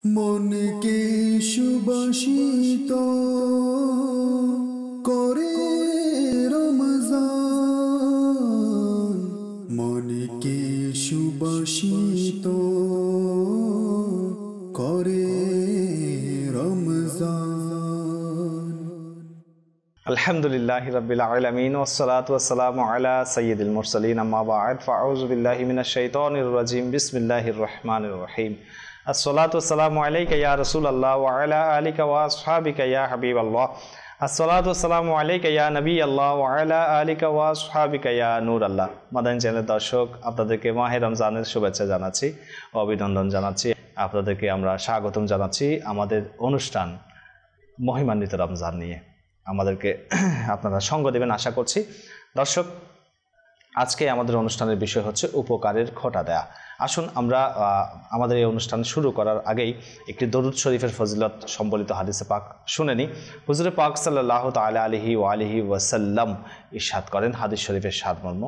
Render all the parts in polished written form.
মনকে সুবাসিত করে রমজান, মনকে সুবাসিত করে রমজান। আলহামদুলিল্লাহি রাব্বিল আলামিন ওয়াসসালাতু ওয়াসসালামু আলা সাইয়্যিদিল মুরসালিন আম্মা বা'দ ফাআউযু বিল্লাহি মিনাশ শাইতানির রাজিম বিসমিল্লাহির রহমানির রহিম। আসসালাতু ওয়াসসালামু আলাইকা ইয়া রাসূলুল্লাহ ওয়া আলা আলিকা ওয়া আসহাবিকা ইয়া হাবিবাল্লাহ। আসসালাতু ওয়াসসালামু আলাইকা ইয়া নবিয়াল্লাহ ওয়া আলা আলিকা ওয়া আসহাবিকা ইয়া নূরাল্লাহ। মাদানী চ্যানেলের দর্শক, আপনাদেরকে মাহে রমজানের শুভেচ্ছা জানাচ্ছি, অভিনন্দন জানাচ্ছি। আপনাদেরকে আমরা স্বাগতম জানাচ্ছি আমাদের অনুষ্ঠান মহিমান্বিত রমজান নিয়ে। আমাদেরকে আপনারা সঙ্গ দেবেন আশা করছি। দর্শক, আজকে আমাদের অনুষ্ঠানের বিষয় হচ্ছে উপকারের খোঁটা দেয়া। আসুন আমরা আমাদের এই অনুষ্ঠান শুরু করার আগেই একটি দরুদ শরীফের ফজিলত সম্বলিত হাদিসে পাক শুনে নিই। হুজুরে পাক সাল্লাল্লাহু তাআলা আলাইহি ওয়া আলিহি ওয়াসাল্লাম ইরশাদ করেন, হাদিস শরীফের সারমর্ম,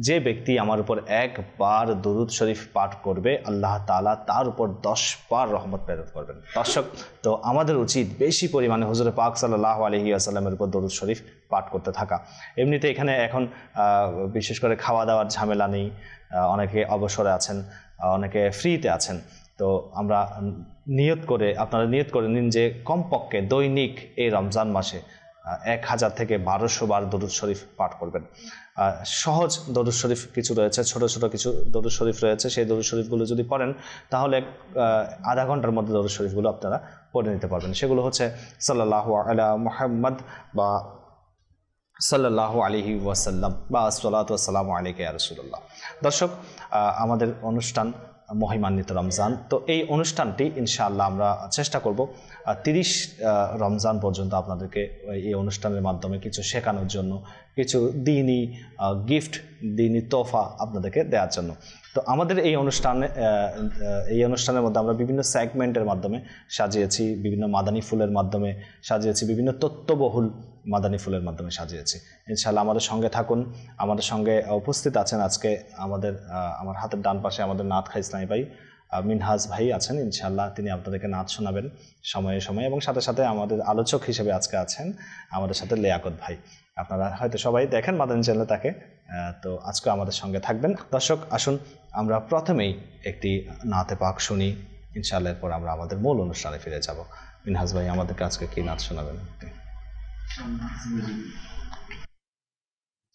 যে ব্যক্তি আমার উপর একবার দরুদ শরীফ পাঠ করবে, আল্লাহ তাআলা তার উপর 10 বার রহমত প্রেরণ করবেন। দর্শক, তো আমাদের উচিত বেশি পরিমাণে হুজুরে পাক সাল্লাল্লাহু আলাইহি ওয়াসাল্লামের উপর দরুদ শরীফ পাঠ করতে থাকা। এমনিতে এখানে এখন বিশেষ করে খাওয়া দাওয়ার ঝামেলা নেই, অনেকে অবসরে আছেন, অনেকে ফ্রিতে আছেন। তো আমরা আপনারা নিয়ত করে নিন যে কমপক্ষে দৈনিক এই রমজান মাসে 1000 থেকে 1200 বার দরুদ শরীফ পাঠ করবেন। সহজ দরুদ শরীফ কিছু রয়েছে, ছোট ছোট কিছু দরুদ শরীফ রয়েছে। সেই দরুদ শরীফগুলো যদি পড়েন তাহলে আধা ঘন্টার মধ্যে দরুদ শরীফগুলো আপনারা পড়ে নিতে পারবেন। সেগুলো হচ্ছে সাল্লাল্লাহু আলা মুহাম্মদ বা সাল্লাল্লাহু আলাইহি ওয়াসাল্লাম বা আসসালাতু ওয়াসসালামু আলাইকা ইয়া রাসূলুল্লাহ। দর্শক, আমাদের অনুষ্ঠান মহিমান্বিত রমজান, তো এই অনুষ্ঠানটি ইনশাআল্লাহ আমরা চেষ্টা করব 30 রমজান পর্যন্ত আপনাদেরকে এই অনুষ্ঠানের মাধ্যমে কিছু শেখানোর জন্য, কিছু দ্বীনি গিফট, দ্বীনি তোহফা আপনাদেরকে দেওয়ার জন্য। তো আমাদের এই অনুষ্ঠানের মধ্যে আমরা বিভিন্ন সেগমেন্টের মাধ্যমে সাজিয়েছি, বিভিন্ন মাদানী ফুলের মাধ্যমে সাজিয়েছি, বিভিন্ন তথ্যবহুল মাদানী ফুলের মাধ্যমে সাজিয়েছি। ইনশাআল্লাহ আমাদের সঙ্গে থাকুন। আমাদের সঙ্গে উপস্থিত আছেন আজকে আমার হাতের ডান পাশে আমাদের নাত খাই ইসলামী ভাই মিনহাজ ভাই আছেন। ইনশাআল্লাহ তিনি আপনাদেরকে নাত শোনাবেন সময়ে সময়ে, এবং সাথে সাথে আমাদের আলোচক হিসেবে আজকে আছেন আমাদের সাথে লিয়াকত ভাই। আপনারা হয়তো সবাই দেখেন মাদানী চ্যানেলে তাকে, তো আজকে আমাদের সঙ্গে থাকবেন। দর্শক, আসুন আমরা প্রথমেই একটি নাতে পাক শুনি, ইনশাআল্লাহ এরপর আমরা আমাদের মূল অনুষ্ঠানে ফিরে যাব। মিনহাজ ভাই আমাদেরকে আজকে কি নাত শোনাবেন?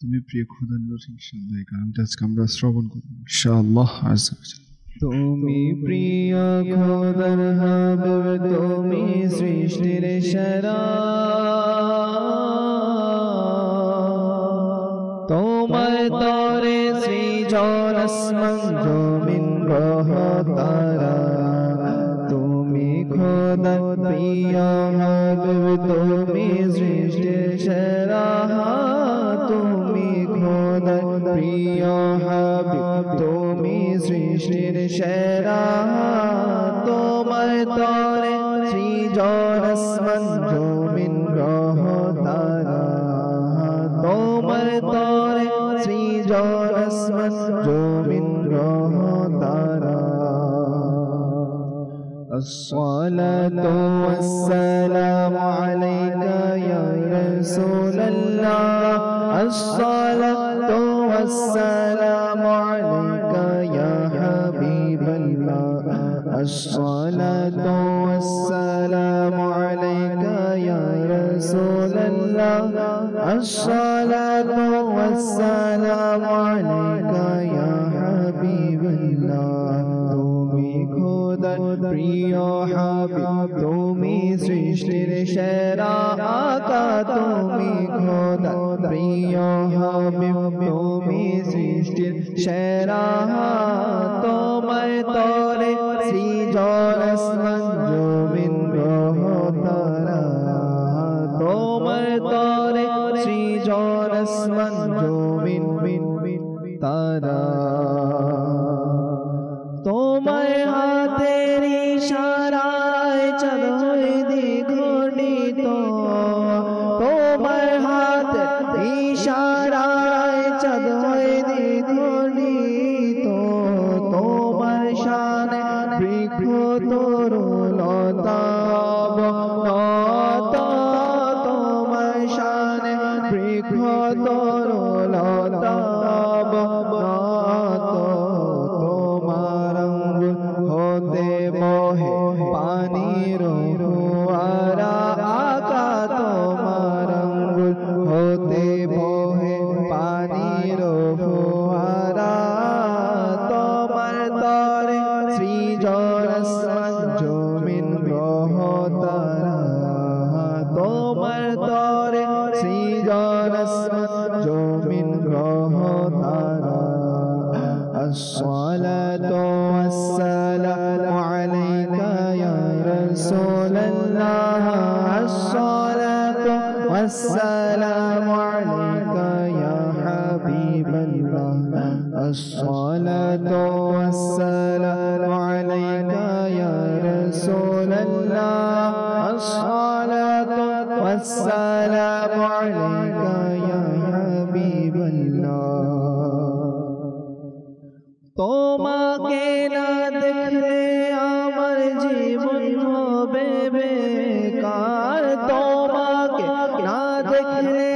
তুমি প্রিয় খোদার নূর, ইনশাআল্লাহ এই গানটা আজকে আমরা শ্রবণ করব ইনশাআল্লাহ আযজা ওয়া জাল্লা। তুমি প্রিয় খোদার হাবিব, তুমি সৃষ্টির সেরা, তোমার তরে সৃজন আসমান জমিন গ্রহ তারা। তুমি খোদার প্রিয় হাবিব, তুমি সৃষ্টির সেরা, তুমি খোদার প্রিয় হাবিব, তুমি সৃষ্টির সেরা। তোমার তরে সৃজন আসমান জমিন গ্রহ তারা, তোমার তরে সৃজন আসমান জমিন গ্রহ তারা। الصلاة والسلام عليك يا رسول الله، الصلاة والسلام عليك يا حبيب الله، الصلاة والسلام عليك يا رسول الله، الصلاة والسلام عليك يا حبيب الله। তুমি খোদার প্রিয় হাবিব, তুমি সৃষ্টির সেরা আকা, তুমি খোদার প্রিয় হাবিব, তুমি সৃষ্টির সেরা। তোমার তরে সৃজন আসমান জমিন গ্রহ তারা, তোমার তরে সৃজন আসমান জমিন তারা। তোমার হাতের ইশারায় চাঁদ হয়ে দ্বিগুণিত, তোমার হাতের ইশারায় চাঁদ হয়ে দ্বিগুণিত। তোমার শানে বৃক্ষ তরুণ তরুলতাব নত তোমার শানে বৃক্ষ তরুলতাব নত তোমার আঙ্গুল হতে বহে পানির ফোয়ারা আকা তোমার আঙ্গুল হতে বহে পানির ফোয়ারা তোমার তরে সৃজন আসমান জমিন গ্রহ তারা তোমার তরে সৃজন আসমান জমিন গ্রহ তারা الصلاة والسلام عليك يا رسول الله الصلاة والسلام عليك يا حبيب الله الصلاة والسلام عليك يا رسول الله الصلاة والسلام عليك يا حبيب الله তোমাকে না দেখলে আমার জীবন হবে বেকার তোমাকে না দেখলে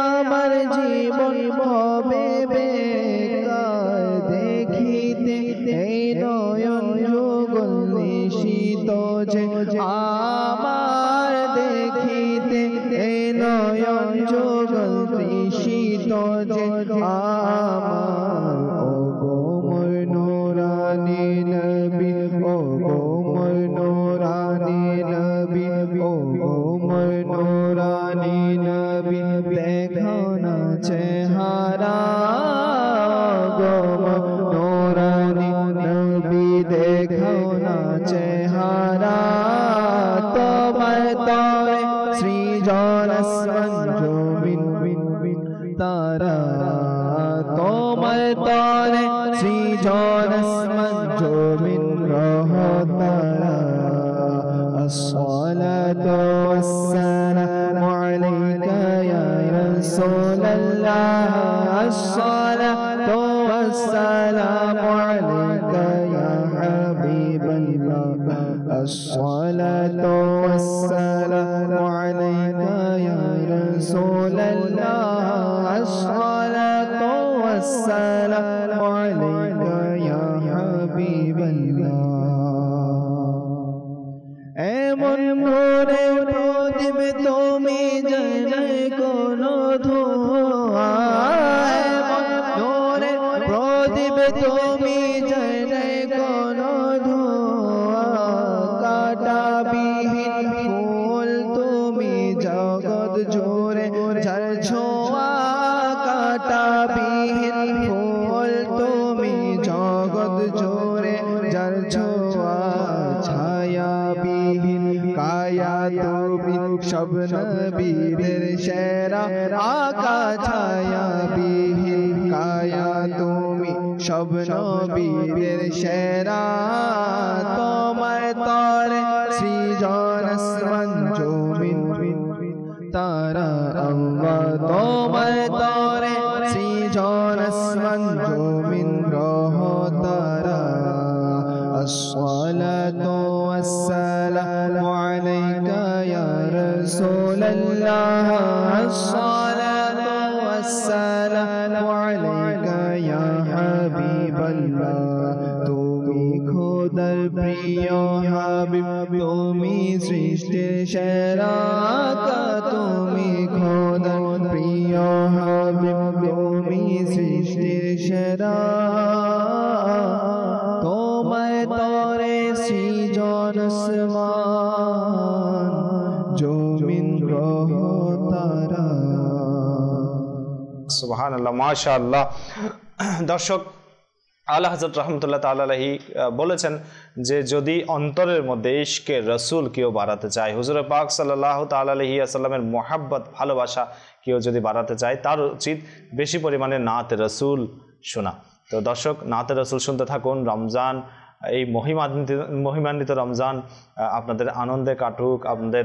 আমার জীবন হবে বেকার দেখিতে এই নয়ন যুগল নিশিত যে আমার দেখিতে এই নয়ন যুগল নিশিত যে আমার নূরানি নবী ও মোর নূরানি নবী ও মোর নূরানি নবী দেখো না চেহারা গো নূরানি নবী দেখো না চেহারা তোমার তরে সৃজন আসমান জমিন তারা তোমার তরে সৃজন আসমান জমিন গ্রহ তারা الصلاة والسلام عليك يا رسول الله الصلاة والسلام عليك يا حبيب الله الصلاة والسلام عليك يا رسول الله الصلاة والسلام عليك يا حبيب الله এমন নূরে প্রদীপ তুমি জানে কোন ধোঁয়া এমন নূরে প্রদীপ তুমি জানে কোন ধোঁয়া কাঁটাবিহীন ফুল তুমি জগৎ জুড়ে যার ছোঁয়া কাঁটাবিহীন ফুল তুমি জগৎ জুড়ে যার ছোঁয়া ছায়াবিহীন কায়া তুমি সব নবীদের সেরা আকা ছায়াবিহীন কায়া তুমি সব নবীদের সেরা তোমার তরে সৃজন আসমান জমিন তারা আল্লাহ তোমার তরে সৃজন আসমান জমিন গ্রহ তারা الصلاة والسلام عليك يا رسول الله الصلاة والسلام عليك يا حبيب الله তুমি খোদার প্রিয় হাবিব তুমি সৃষ্টির সেরা তুমি খোদার প্রিয় হাবিব তুমি সৃষ্টির সেরা তোমায় তরে সৃজন আসমান জমিন গ্রহ তারা সুবহানাল্লাহ মাশাআল্লাহ। দর্শক, আলা হযরত রাহমাতুল্লাহ তাআলা আলাইহি বলেছেন যে যদি অন্তরের মধ্যে ইশকে রসুল কেউ বাড়াতে চায়, হুজুর পাক সাল্লাল্লাহু তাআলা আলাইহি ওয়াসাল্লামের মহব্বত ভালোবাসা কেউ যদি বাড়াতে চায় তার উচিত বেশি পরিমাণে নাতে রসুল শোনা। তো দর্শক, নাতে রসুল শুনতে থাকুন। রমজান এই মহিমান্বিত রমজান আপনাদের আনন্দে কাটুক, আপনাদের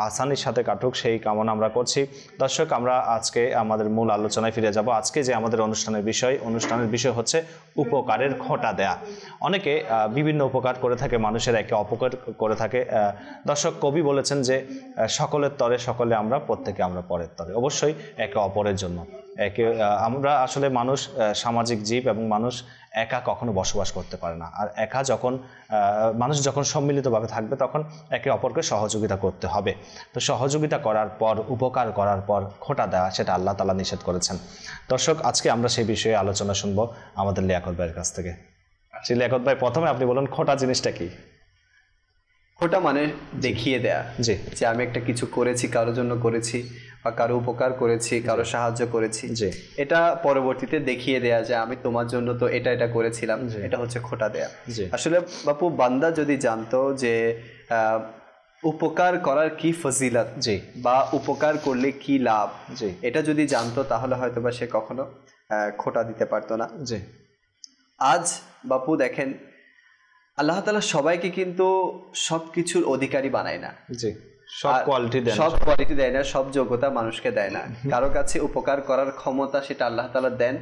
আসানির সাথে কাটুক, সেই কামনা আমরা করছি। দর্শক, আমরা আজকে আমাদের মূল আলোচনায় ফিরে যাব। আজকে যে আমাদের অনুষ্ঠানের বিষয় হচ্ছে উপকারের খোঁটা দেয়া। অনেকে বিভিন্ন উপকার করে থাকে, মানুষের একে অপকার করে থাকে। দর্শক, কবি বলেছেন যে সকলের তরে সকলে আমরা, প্রত্যেকে আমরা পরের তরে, অবশ্যই একে অপরের জন্য। আমরা আসলে মানুষ সামাজিক জীব, এবং মানুষ একা কখনো বসবাস করতে পারে না। আর একা মানুষ যখন সম্মিলিতভাবে থাকবে তখন একে অপরকে সহযোগিতা করতে হবে। তো সহযোগিতা করার পর, উপকার করার পর খোঁটা দেওয়া, সেটা আল্লাহ তাআলা নিষেধ করেছেন। দর্শক, আজকে আমরা সেই বিষয়ে আলোচনা শুনবো আমাদের লিয়াকত ভাইয়ের কাছ থেকে। লিয়াকত ভাই, প্রথমে আপনি বলুন খোঁটা জিনিসটা কি? খোঁটা মানে দেখিয়ে দেয়া, জি, যে আমি একটা কিছু করেছি, কারোর জন্য করেছি, বা কারো উপকার করেছি, কারো সাহায্য করেছি, জি, এটা পরবর্তীতে দেখিয়ে দেয়া যে আমি তোমার জন্য তো এটা করেছিলাম, এটা হচ্ছে খোঁটা দেয়া। আসলে বাপু, বান্দা যদি জানতো যে উপকার করার কি ফজিলত, জি, বা উপকার করলে কি লাভ, জি, এটা যদি জানতো তাহলে হয়তো বা সে কখনো খোঁটা দিতে পারতো না। জি। আজ বাপু দেখেন, আল্লাহ তাআলা সবাইকে কিন্তু সবকিছুর অধিকারী বানায় না। জি, সব কোয়ালিটি দেয় না, সব যোগ্যতা মানুষকে দেয় না। কারো কাছে উপকার করার ক্ষমতা সেটা আল্লাহ তাআলা দেন,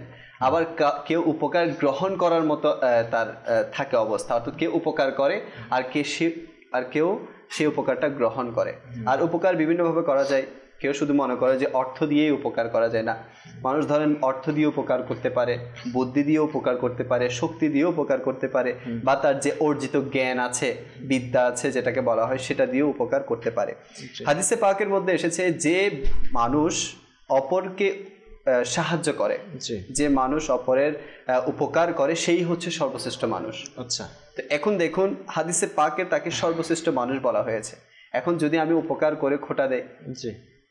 আবার কেউ উপকার গ্রহণ করার মতো তার থাকে অবস্থা, অর্থাৎ কেউ উপকার করে আর কেউ সেই উপকারটা গ্রহণ করে। আর উপকার বিভিন্নভাবে করা যায়। কেউ শুধু মনে করে যে অর্থ দিয়েই উপকার করা যায়, না। মানুষ ধরেন অর্থ দিয়ে উপকার করতে পারে, বুদ্ধি দিয়ে উপকার করতে পারে, শক্তি দিয়ে উপকার করতে পারে, বা তার যে অর্জিত জ্ঞান আছে, বিদ্যা আছে যেটাকে বলা হয়, সেটা দিয়ে উপকার করতে পারে। হাদিসে পাকের মধ্যে এসেছে যে মানুষ অপরকে সাহায্য করে, যে মানুষ অপরের উপকার করে, সেই হচ্ছে সর্বশ্রেষ্ঠ মানুষ। আচ্ছা, তো এখন দেখুন, হাদিসে পাকে তাকে সর্বশ্রেষ্ঠ মানুষ বলা হয়েছে। এখন যদি আমি উপকার করে খোঁটা দেই,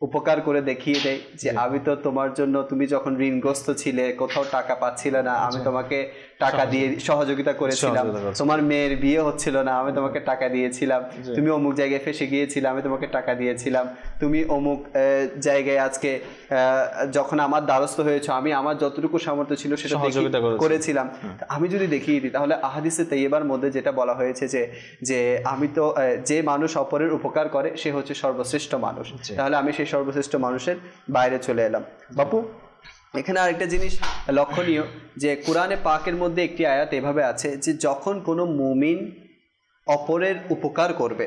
উপকার করে দেখিয়ে দেয় যে আমি তো তোমার জন্য, তুমি যখন ঋণগ্রস্ত ছিলে, কোথাও টাকা পাচ্ছিলে না, আমি তোমাকে টাকা দিয়ে সহযোগিতা করেছিলাম, তোমার মেয়ের বিয়ে হচ্ছিল না, আমি তোমাকে টাকা দিয়েছিলাম, তুমি অমুক জায়গায় ফেসে গিয়েছিলে, আমি তোমাকে টাকা দিয়েছিলাম, তুমি অমুক জায়গায় আজকে যখন আমার দ্বারস্থ হয়েছে, আমি আমার যতটুকু সামর্থ্য ছিল সেটা করেছিলাম। আমি যদি দেখিয়ে দিই, তাহলে আহাদিসে তাইয়্যিবার মধ্যে যেটা বলা হয়েছে যে আমি তো, যে মানুষ অপরের উপকার করে সে হচ্ছে সর্বশ্রেষ্ঠ মানুষ, তাহলে আমি সেই সর্বশ্রেষ্ঠ মানুষের বাইরে চলে এলাম। বাপু, এখানে আরেকটা জিনিস লক্ষণীয়, যে কোরআনে পাকের মধ্যে একটি আয়াত এভাবে আছে যে যখন কোনো মুমিন অপরের উপকার করবে,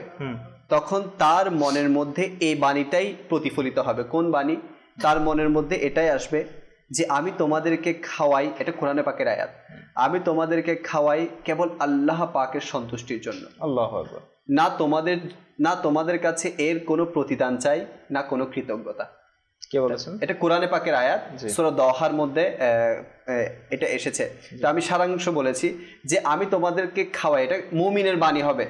তখন তার মনের মধ্যে এই বাণীটাই প্রতিফলিত হবে। কোন বাণী? তার মনের মধ্যে এটাই আসবে যে আমি তোমাদেরকে খাওয়াই, এটা কোরআনে পাকের আয়াত, আমি তোমাদেরকে খাওয়াই কেবল আল্লাহ পাকের সন্তুষ্টির জন্য। আল্লাহু আকবার। না তোমাদের কাছে এর কোনো প্রতিদান চাই, না কোনো কৃতজ্ঞতা। কে বলেছেন? এটা কোরআনে পাকের আয়াত, সূরা দহার মধ্যে এটা এসেছে। তো আমি সারাংশ বলেছি যে আমি তোমাদেরকে খাওয়াই, এটা মুমিনের বাণী হবে,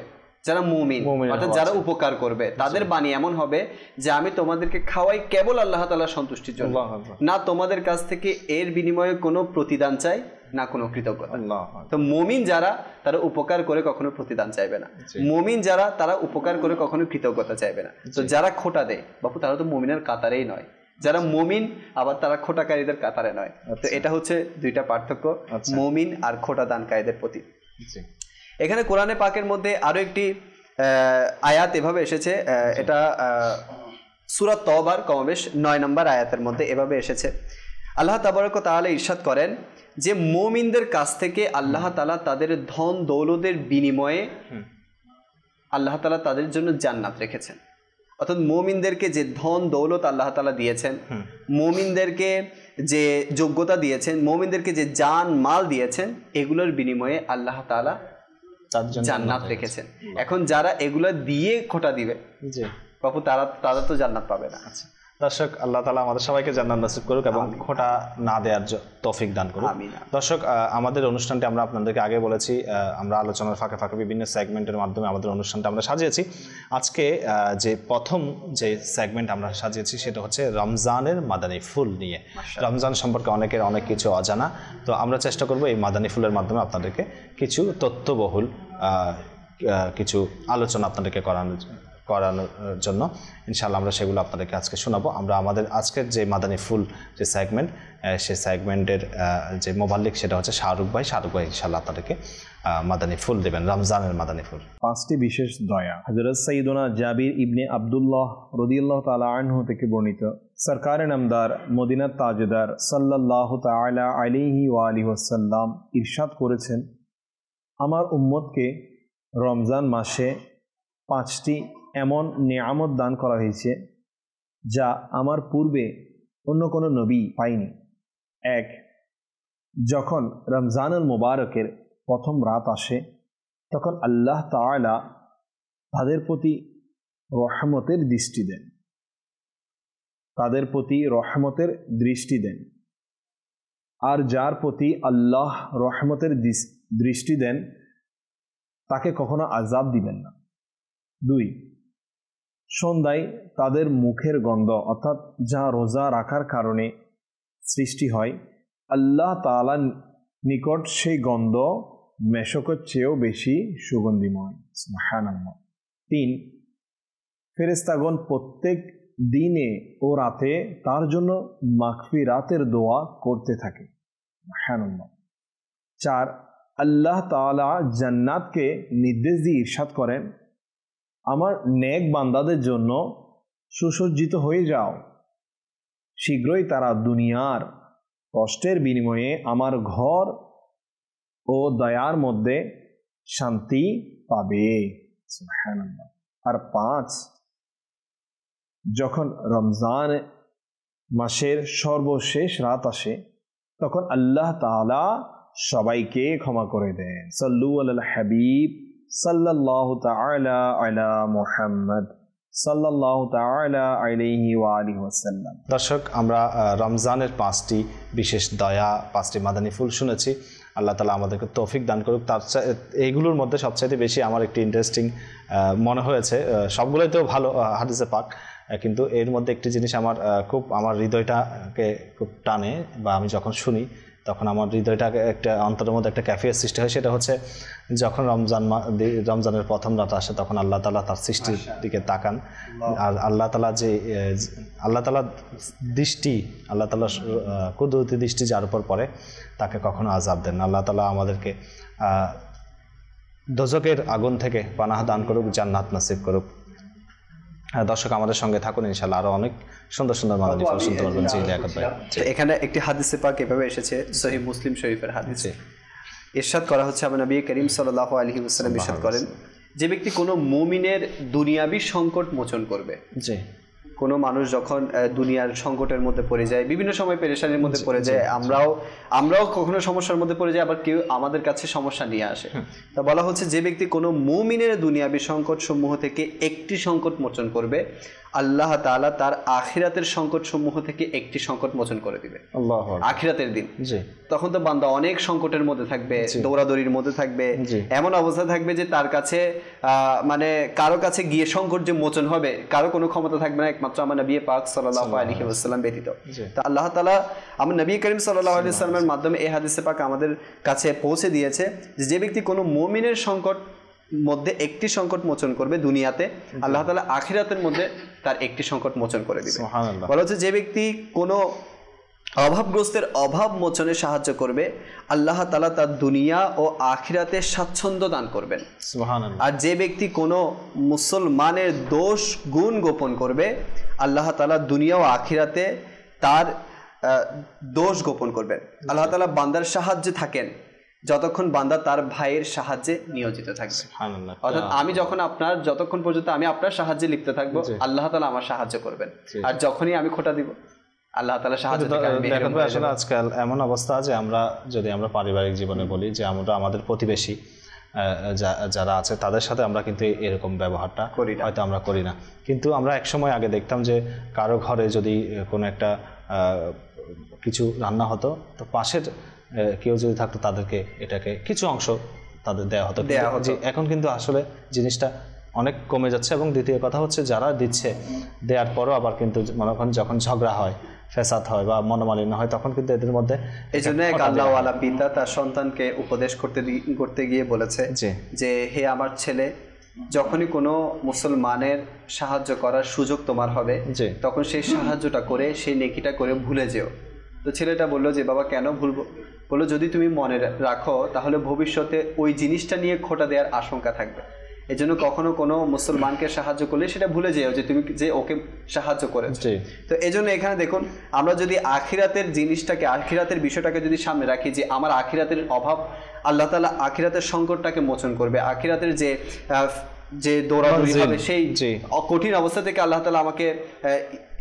যারা মুমিন অর্থাৎ যারা উপকার করবে তাদের বাণী এমন হবে যে আমি তোমাদেরকে খাওয়াই কেবল আল্লাহ তাআলার সন্তুষ্টির জন্য, না তোমাদের কাছ থেকে এর বিনিময়ে কোনো প্রতিদান চাই, না কোনো কৃতজ্ঞতা। তো মুমিন যারা, তারা উপকার করে কখনো প্রতিদান চাইবে না। মুমিন যারা, তারা উপকার করে কখনো কৃতজ্ঞতা চাইবে না। তো যারা খোঁটা দেয় বাপু, তারা তো মুমিনের কাতারেই নয়। যারা মুমিন আবার তারা খোঁটাকারীদের কাতারে নয়। তো এটা হচ্ছে দুইটা পার্থক্য মুমিন আর খোঁটা দানকারীদের প্রতি। এখানে কোরআনে পাকের মধ্যে আরো একটি আয়াত এভাবে এসেছে, এটা সূরা তওবার কমবেশ 9 নম্বর আয়াতের মধ্যে এভাবে এসেছে। আল্লাহ তাবারক ওয়া তাআলা ইরশাদ করেন যে মুমিনদের কাছ থেকে আল্লাহ তাআলা তাদের ধন দৌলতের বিনিময়ে আল্লাহ তাআলা তাদের জন্য জান্নাত রেখেছেন। অর্থাৎ মুমিনদেরকে যে ধন দৌলত আল্লাহ তাআলা দিয়েছেন, মুমিনদেরকে যে যোগ্যতা দিয়েছেন, মুমিনদেরকে যে জান মাল দিয়েছেন, এগুলোর বিনিময়ে আল্লাহ তাআলা জান্নাত রেখেছেন। এখন যারা এগুলো দিয়ে খোঁটা দিবে বাপু, তারা তো জান্নাত পাবে না। আচ্ছা দর্শক, আল্লাহ তাআলা আমাদের সবাইকে জান্নাত নসিব করুক এবং খোঁটা না দেওয়ার তৌফিক দান করুক। দর্শক, আমাদের অনুষ্ঠানটি আমরা আপনাদেরকে আগে বলেছি, আমরা আলোচনার ফাঁকে ফাঁকে বিভিন্ন সেগমেন্টের মাধ্যমে আমাদের অনুষ্ঠানটা আমরা সাজিয়েছি। আজকে যে প্রথম যে সেগমেন্ট আমরা সাজিয়েছি সেটা হচ্ছে রমজানের মাদানী ফুল নিয়ে। রমজান সম্পর্কে অনেকের অনেক কিছু অজানা, তো আমরা চেষ্টা করব এই মাদানী ফুলের মাধ্যমে আপনাদেরকে কিছু তথ্যবহুল কিছু আলোচনা আপনাদেরকে করানোর জন্য ইনশাআল্লাহ আমরা সেগুলো আপনাদেরকে আজকে শোনাবো। আমরা আমাদের আজকের যে মাদানী ফুল যে সেগমেন্ট, সেই সেগমেন্টের যে মোবাল্লিক সেটা হচ্ছে শাহরুখ ভাই ইনশাআল্লাহ আপনাদেরকে মাদানী ফুল দেবেন, রমজানের মাদানী ফুল। 5টি বিশেষ দয়া। হযরত সাইয়্যিদুনা জাবির ইবনে আব্দুল্লাহ রাদিয়াল্লাহু তাআলা আনহু থেকে বর্ণিত, সরকারে নামদার মদিনার তাজদার সাল্লাল্লাহু তাআলা আলাইহি ওয়া আলিহি ওয়াসাল্লাম ইরশাদ করেছেন, আমার উম্মতকে রমজান মাসে 5টি এমন নিয়ামত দান করা হয়েছে যা আমার পূর্বে অন্য কোনো নবী পায়নি। 1, যখন রমজানুল মুবারকের প্রথম রাত আসে তখন আল্লাহ তাআলা তাদের প্রতি রহমতের দৃষ্টি দেন, আর যার প্রতি আল্লাহ রহমতের দৃষ্টি দেন তাকে কখনো আযাব দিবেন না। 2, সন্ধ্যায় তাদের মুখের গন্ধ অর্থাৎ যা রোজা রাখার কারণে সৃষ্টি হয়, আল্লাহ তাআলার নিকট সেই গন্ধ মেশকের চেয়েও বেশি সুগন্ধিময়। সুবহানাল্লাহ। 3, ফেরেশতাগণ প্রত্যেক দিনে ও রাতে তার জন্য মাগফিরাতের দোয়া করতে থাকে। সুবহানাল্লাহ। 4, আল্লাহ তাআলা জান্নাতকে নির্দেশ দিয়ে ইরশাদ করেন, আমার নেক বান্দাদের জন্য সুসজ্জিত হয়ে যাও, শীঘ্রই তারা দুনিয়ার কষ্টের বিনিময়ে আমার ঘর ও দয়ার মধ্যে শান্তি পাবে। সুবহানাল্লাহ। আর 5, যখন রমজান মাসের সর্বশেষ রাত আসে তখন আল্লাহ তাআলা সবাইকে ক্ষমা করে দেন। সাল্লু আলাল হাবিব সাল্লাল্লাহু তাআলা আলা মুহাম্মদ সাল্লাল্লাহু তাআলা আলাইহি ওয়া আলিহি ওয়াসাল্লাম। দর্শক, আমরা রমজানের 5টি বিশেষ দয়া, 5টি মাদানী ফুল শুনেছি। আল্লাহ তাআলা আমাদেরকে তৌফিক দান করুক। এইগুলোর মধ্যে সবচাইতে বেশি আমার একটি ইন্টারেস্টিং মনে হয়েছে, সবগুলোই তো ভালো হাদিসে পাক, কিন্তু এর মধ্যে একটি জিনিস আমার হৃদয়টাকে খুব টানে, বা আমি যখন শুনি তখন আমার হৃদয়টাকে একটা অন্তরের মধ্যে একটা ক্যাফিয়ার সৃষ্টি হয়। সেটা হচ্ছে যখন রমজানের প্রথম রাত আসে তখন আল্লাহ তাআলা তার সৃষ্টির দিকে তাকান, আর আল্লাহ তাআলার দৃষ্টি, আল্লাহ তাআলার কুদরতি দৃষ্টি যার উপর পড়ে তাকে কখনো আযাব দেন না। আল্লাহ তাআলা আমাদেরকে দোজখের আগুন থেকে পানাহ দান করুক, জান্নাত নসিব করুক। দর্শক, আমাদের সঙ্গে থাকুন, ইনশাআল্লাহ আরো অনেক সুন্দর সুন্দর মাদানী ফুল শুনতে পারবেন। জি লিয়াকত ভাই, এখানে একটি হাদিসে পাক এভাবে এসেছে, সহিহ মুসলিম শরীফের হাদিসে ইরশাদ করা হচ্ছে, আমার নবী করিম সাল্লাল্লাহু আলাইহি ওয়াসাল্লাম ইরশাদ করেন, যে ব্যক্তি কোনো মুমিনের দুনিয়াবী সংকট মোচন করবে। জি, কোনো মানুষ যখন দুনিয়ার সংকটের মধ্যে পড়ে যায়, বিভিন্ন সময় পেরেশানির মধ্যে পড়ে যায়, আমরাও কখনো সমস্যার মধ্যে পড়ে যাই, আবার কেউ আমাদের কাছে সমস্যা নিয়ে আসে। তা বলা হচ্ছে, যে ব্যক্তি কোনো মুমিনের দুনিয়াবী সংকট সমূহ থেকে একটি সংকট মোচন করবে, আল্লাহ তাআলা তার আখিরাতের সংকট সমূহ থেকে একটি সংকট মোচন করে দিবে। আখিরাতের দিন তখন তো বান্দা অনেক সংকটের মধ্যে থাকবে, দৌড়াদৌড়ির মধ্যে থাকবে, এমন অবস্থা থাকবে যে তার কাছে মানে কারো কাছে গিয়ে সংকট যে মোচন হবে কারো কোনো ক্ষমতা থাকবে না, একমাত্র আমার নবী পাক সাল্লাল্লাহু আলাইহি ওয়াসাল্লাম ব্যতীত। তা আল্লাহ তাআলা আমার নবী করিম সাল্লাল্লাহু আলাইহি ওয়াসাল্লামের মাধ্যমে এই হাদিসে পাক আমাদের কাছে পৌঁছে দিয়েছে যে ব্যক্তি কোনো মুমিনের সংকট মধ্যে একটি সংকট মোচন করবে দুনিয়াতে, আল্লাহ তাআলা আখিরাতের মধ্যে তার একটি সংকট মোচন করে দিবে। বলা হচ্ছে, যে ব্যক্তি কোনো অভাবগ্রস্তের অভাব মোচনে সাহায্য করবে, আল্লাহ তাআলা তার দুনিয়া ও আখিরাতে স্বাচ্ছন্দ্য দান করবেন। আর যে ব্যক্তি কোনো মুসলমানের দোষ গুণ গোপন করবে, আল্লাহ তাআলা দুনিয়া ও আখিরাতে তার দোষ গোপন করবেন। আল্লাহ তাআলা বান্দার সাহায্যে থাকেন যতক্ষণ বান্দা তার ভাইয়ের সাহায্যে নিয়োজিত থাকবে। অর্থাৎ আমি যতক্ষণ পর্যন্ত আমি আপনার সাহায্যে লিপ্ত থাকবো, আল্লাহ তাআলা আমার সাহায্য করবেন, আর যখনই আমি খোঁটা দিব আল্লাহ তাআলা সাহায্য করবেন। আসলে আজকাল এমন অবস্থা যে আমরা পারিবারিক জীবনে বলি যে আমরা আমাদের প্রতিবেশী যারা আছে তাদের সাথে আমরা কিন্তু এরকম ব্যবহারটা হয়তো আমরা করি না, কিন্তু আমরা একসময় আগে দেখতাম যে কারো ঘরে যদি কোনো একটা কিছু রান্না হতো তো পাশের কেউ যদি থাকতো তাদেরকে এটাকে কিছু অংশ তাদের দেওয়া হতো। এখন কিন্তু আসলে জিনিসটা অনেক কমে যাচ্ছে, এবং দ্বিতীয় কথা হচ্ছে যারা দিচ্ছে দেওয়ার পরও আবার কিন্তু মনে করেন যখন ঝগড়া হয়, ফেসাদ হয় বা মনোমালিন্য হয়, তখন কিন্তু এদের মধ্যে এই জন্য এক আল্লাহওয়ালা পিতা তার সন্তানকে উপদেশ করতে গিয়ে বলেছে যে হে আমার ছেলে, যখনই কোনো মুসলমানের সাহায্য করার সুযোগ তোমার হবে তখন সেই সাহায্যটা করে সেই নেকিটা করে ভুলে যেও। তো ছেলেটা বললো যে বাবা কেন ভুলবো? বললো যদি তুমি মনে রাখো তাহলে ভবিষ্যতে ওই জিনিসটা নিয়ে খোটা দেওয়ার আশঙ্কা থাকবে। এই জন্য কখনো কোনো মুসলমানকে সাহায্য করলে সেটা ভুলে যেও যে তুমি যে ওকে সাহায্য করেছো। তো এই জন্য এখানে দেখুন, আমরা যদি আখিরাতের জিনিসটাকে, আখিরাতের বিষয়টাকে যদি সামনে রাখি যে আমার আখিরাতের অভাব, আল্লাহ তাআলা আখিরাতের সংকটটাকে মোচন করবে, আখিরাতের যে দৌড়াদৌড়ি হবে সেই কঠিন অবস্থা থেকে আল্লাহ তাআলা আমাকে